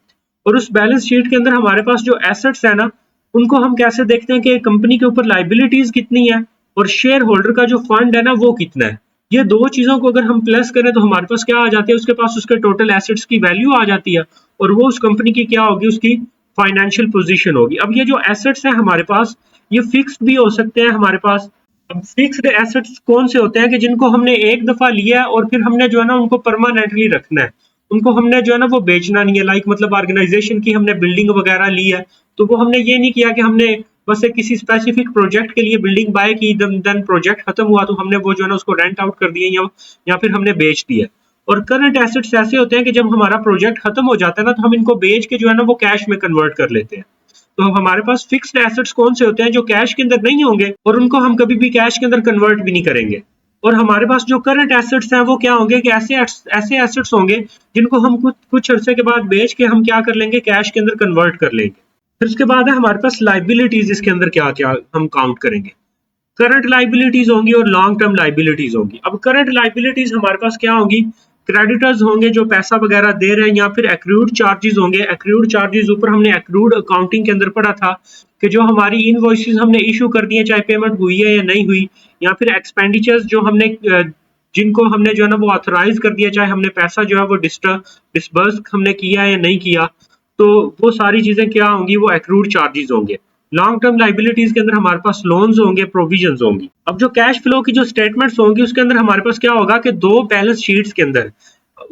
और उस बैलेंस शीट के अंदर हमारे पास जो एसेट्स है ना, उनको हम कैसे देखते हैं कि कंपनी के ऊपर लाइबिलिटीज कितनी है और शेयर होल्डर का जो फंड है ना वो कितना है। ये दो चीजों को अगर हम प्लस करें तो हमारे पास क्या आ जाती है, उसके पास उसके टोटल एसेट्स की वैल्यू आ जाती है, और वो उस कंपनी की क्या होगी, उसकी फाइनेंशियल पोजीशन होगी। अब ये जो एसेट्स है हमारे पास, ये फिक्स्ड भी हो सकते हैं हमारे पास। अब फिक्स्ड एसेट्स कौन से होते हैं कि जिनको हमने एक दफा लिया है और फिर हमने जो है ना उनको परमानेंटली रखना है, उनको हमने जो है ना वो बेचना नहीं है। लाइक मतलब ऑर्गेनाइजेशन की हमने बिल्डिंग वगैरह ली है, तो वो हमने ये नहीं किया कि हमने बस एक किसी स्पेसिफिक प्रोजेक्ट के लिए बिल्डिंग बाय की, देन प्रोजेक्ट खत्म हुआ तो हमने वो जो है ना उसको रेंट आउट कर दिया या फिर हमने बेच दिया। और करंट एसेट्स ऐसे होते हैं कि जब हमारा प्रोजेक्ट खत्म हो जाता है ना, तो हम इनको बेच के जो है ना वो कैश में कन्वर्ट कर लेते हैं। तो हमारे पास फिक्स्ड एसेट्स कौन से होते हैं, जो कैश के अंदर नहीं होंगे और उनको हम कभी भी कैश के अंदर कन्वर्ट भी नहीं करेंगे। और हमारे पास जो करंट एसेट्स हैं वो क्या होंगे कि ऐसे एसेट्स होंगे जिनको हम कुछ अरसे के बाद बेच के हम क्या कर लेंगे, कैश के अंदर कन्वर्ट कर लेंगे। फिर उसके बाद है हमारे पास लाइबिलिटीज, इसके अंदर क्या क्या हम काउंट करेंगे। करंट लाइबिलिटीज होंगी और लॉन्ग टर्म लाइबिलिटीज होंगी। अब करंट लाइबिलिटीज हमारे पास क्या होंगी, क्रेडिटर्स होंगे जो पैसा वगैरह दे रहे हैं, या फिर एक्रूड चार्जेस होंगे। एक्रूड चार्जेस ऊपर हमने एक्रूड अकाउंटिंग के अंदर पढ़ा था कि जो हमारी इनवॉइसेस हमने इशू कर दी है, चाहे पेमेंट हुई है या नहीं हुई, या फिर एक्सपेंडिचर्स जो हमने जिनको हमने जो है ना वो ऑथराइज कर दिया, चाहे हमने पैसा जो है वो डिस्बर्स हमने किया है या नहीं किया, तो वो सारी चीजें क्या होंगी, वो एक्रूड चार्जेस होंगे। लॉन्ग टर्म लाइबिलिटीज के अंदर हमारे पास लोन्स होंगे, प्रोविजंस होंगी। अब जो कैश फ्लो की जो स्टेटमेंट्स होंगी उसके अंदर हमारे पास क्या होगा कि दो बैलेंस शीट्स के अंदर,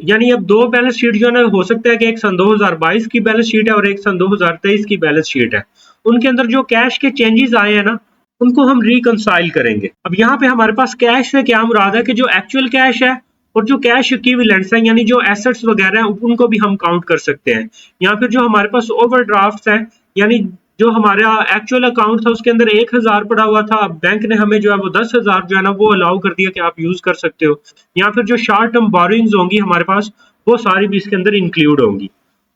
यानी अब दो बैलेंस शीट जो है ना हो सकता है कि एक सन 2022 की बैलेंस शीट है और एक सन 2023 की बैलेंस शीट है। उनके अंदर जो कैश के चेंजेस आए हैं ना, उनको हम रिकंसाइल करेंगे। अब यहाँ पे हमारे पास कैश से क्या मुराद है कि जो एक्चुअल कैश है और जो कैश इक्विवेलेंट्स हैं, यानी जो एसेट्स वगैरह हैं, उनको भी हम काउंट कर सकते हैं। या फिर जो हमारे पास ओवरड्राफ्ट्स हैं, यानी जो हमारा एक्चुअल अकाउंट था उसके अंदर 1000 पड़ा हुआ था, बैंक ने हमें जो है वो 10,000 जो है ना वो अलाउ कर दिया कि आप यूज कर सकते हो। या फिर जो शॉर्ट टर्म बोरोइंग्स होंगी हमारे पास, वो सारी भी इसके अंदर इंक्लूड होंगी।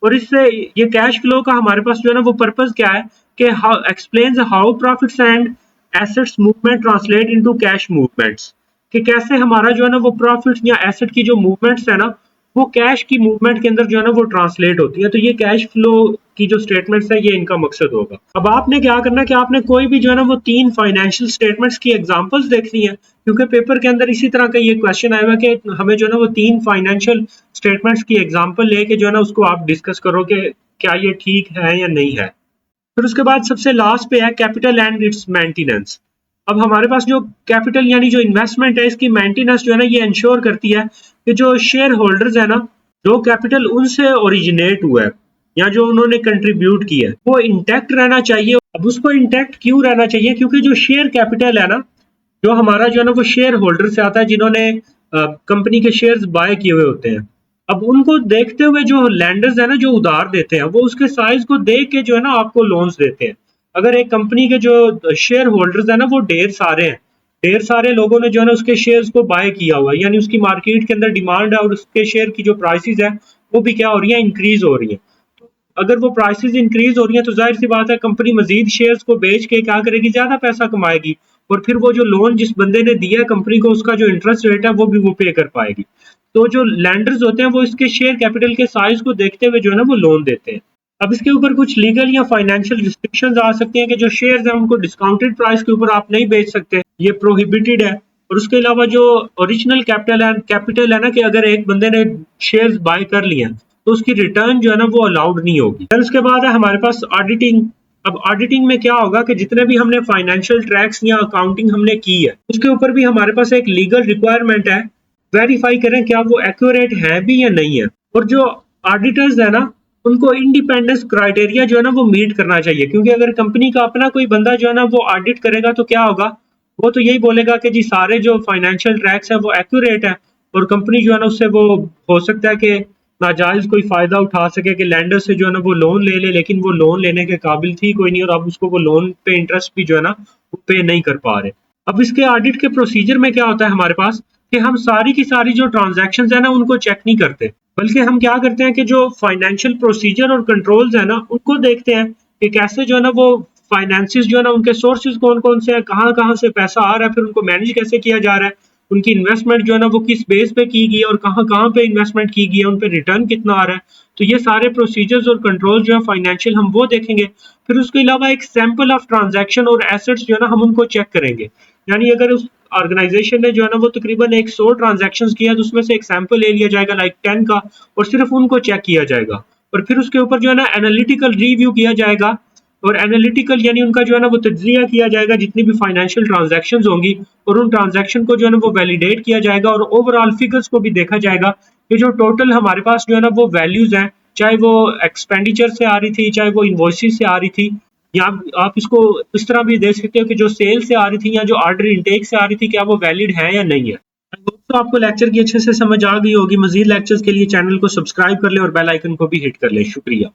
और इससे ये कैश फ्लो का हमारे पास जो है ना वो पर्पज क्या है कि explains how profits and assets movement translate into cash movements, कि कैसे हमारा जो है ना वो प्रॉफिट या एसेट की जो मूवमेंट्स है ना, वो कैश की मूवमेंट के अंदर जो है ना वो ट्रांसलेट होती है। तो ये कैश फ्लो की जो स्टेटमेंट्स है ये इनका मकसद होगा। अब आपने क्या करना है कि आपने कोई भी जो है ना वो 3 फाइनेंशियल स्टेटमेंट्स की एग्जांपल्स देखनी है, क्योंकि पेपर के अंदर इसी तरह का ये क्वेश्चन आया हुआ कि हमें जो है ना वो 3 फाइनेंशियल स्टेटमेंट्स की एग्जांपल लेके जो है ना उसको आप डिस्कस करो कि क्या ये ठीक है या नहीं है। फिर उसके बाद सबसे लास्ट पे है कैपिटल एंड इट्स मेंटेनेंस। अब हमारे पास जो कैपिटल यानी जो इन्वेस्टमेंट है, इसकी मेंटेनेंस जो है ना ये इंश्योर करती है कि जो शेयर होल्डर्स है ना, जो कैपिटल उनसे ओरिजिनेट हुआ है या जो उन्होंने कंट्रीब्यूट किया है वो इंटैक्ट रहना चाहिए। अब उसको इंटैक्ट क्यों रहना चाहिए? क्योंकि जो शेयर कैपिटल है ना, जो हमारा जो है ना वो शेयर होल्डर से आता है जिन्होंने कंपनी के शेयर्स बाय किए हुए होते हैं। अब उनको देखते हुए जो लैंडर्स है ना, जो उधार देते हैं, वो उसके साइज को देख के जो है ना आपको लोन्स देते हैं। अगर एक कंपनी के जो शेयर होल्डर्स है ना वो ढेर सारे हैं, ढेर सारे लोगों ने जो है ना उसके शेयर्स को बाय किया हुआ है, यानी उसकी मार्केट के अंदर डिमांड है और उसके शेयर की जो प्राइसेस है वो भी क्या हो रही है, इंक्रीज हो रही है। अगर वो प्राइसेस इंक्रीज हो रही हैं तो जाहिर सी बात है कंपनी मजीद शेयर्स को बेच के क्या करेगी, ज्यादा पैसा कमाएगी और फिर वो जो लोन जिस बंदे ने दिया है कंपनी को उसका जो इंटरेस्ट रेट है वो भी वो पे कर पाएगी। तो जो लैंडर्स होते हैं वो इसके शेयर कैपिटल के साइज को देखते हुए जो है ना वो लोन देते हैं। अब इसके ऊपर कुछ लीगल या फाइनेंशियल रिस्ट्रिक्शंस आ सकती हैं कि जो शेयर्स हैं उनको डिस्काउंटेड प्राइस के ऊपर आप नहीं बेच सकते, ये प्रोहिबिटेड है। और उसके अलावा जो ओरिजिनल कैपिटल है ना, कि अगर एक बंदे ने शेयर्स बाय कर लिए हैं तो उसकी रिटर्न जो है ना वो अलाउड नहीं होगी। फिर उसके बाद है हमारे पास ऑडिटिंग। अब ऑडिटिंग में क्या होगा कि जितने भी हमने फाइनेंशियल ट्रैक्स या अकाउंटिंग हमने की है उसके ऊपर भी हमारे पास एक लीगल रिक्वायरमेंट है, वेरीफाई करें क्या वो एक्यूरेट है भी या नहीं है। और जो ऑडिटर्स है ना उनको इंडिपेंडेंस क्राइटेरिया जो है ना वो मीट करना चाहिए, क्योंकि अगर कंपनी का अपना कोई बंदा जो है ना वो ऑडिट करेगा तो क्या होगा, वो तो यही बोलेगा कि जी सारे जो फाइनेंशियल ट्रैक्स है वो एक्यूरेट है, और कंपनी जो है ना उससे वो हो सकता है कि नाजायज कोई फायदा उठा सके कि लैंडर से जो है ना वो लोन ले ले, लेकिन वो लोन लेने के काबिल थी कोई नहीं और अब उसको वो लोन पे इंटरेस्ट भी जो है ना वो पे नहीं कर पा रहे। अब इसके ऑडिट के प्रोसीजर में क्या होता है हमारे पास कि हम सारी की सारी जो ट्रांजैक्शंस है ना उनको चेक नहीं करते, बल्कि हम क्या करते हैं कि जो फाइनेंशियल प्रोसीजर और कंट्रोल्स है ना उनको देखते हैं कि कैसे जो है ना वो फाइनेंसिस जो है ना उनके सोर्सेज कौन कौन से हैं, कहाँ कहाँ से पैसा आ रहा है, फिर उनको मैनेज कैसे किया जा रहा है, उनकी इन्वेस्टमेंट जो है ना वो किस बेस पे की गई है और कहाँ कहाँ पे इन्वेस्टमेंट की गई है, उन पे रिटर्न कितना आ रहा है। तो ये सारे प्रोसीजर्स और कंट्रोल जो है फाइनेंशियल हम वो देखेंगे। फिर उसके अलावा एक सैंपल ऑफ ट्रांजैक्शन और एसेट्स जो है ना हम उनको चेक करेंगे। यानी अगर उस ऑर्गेनाइजेशन ने जो है ना वो तकरीबन एक 100 ट्रांजैक्शंस किया तो उसमें से एक सैंपल ले लिया जाएगा लाइक 10 का, और सिर्फ उनको चेक किया जाएगा और फिर उसके ऊपर जो है ना एनालिटिकल रिव्यू किया जाएगा। और एनालिटिकल यानी उनका जो है ना वो तज्जिया किया जाएगा जितनी भी फाइनेंशियल ट्रांजैक्शंस होंगी, और उन ट्रांजैक्शन को जो है ना वो वैलिडेट किया जाएगा और ओवरऑल फिगर्स को भी देखा जाएगा कि जो टोटल हमारे पास जो है ना वो वैल्यूज हैं, चाहे वो एक्सपेंडिचर से आ रही थी चाहे वो इन्वॉइसेस से आ रही थी, या आप इसको इस तरह भी देख सकते हो कि जो सेल से आ रही थी या जो ऑर्डर इंटेक से आ रही थी क्या वो वैलिड है या नहीं है। तो आपको लेक्चर की अच्छे से समझ आ गई होगी। मजीद लेक्चर्स के लिए चैनल को सब्सक्राइब कर ले और बेल आइकन को भी हिट कर ले। शुक्रिया।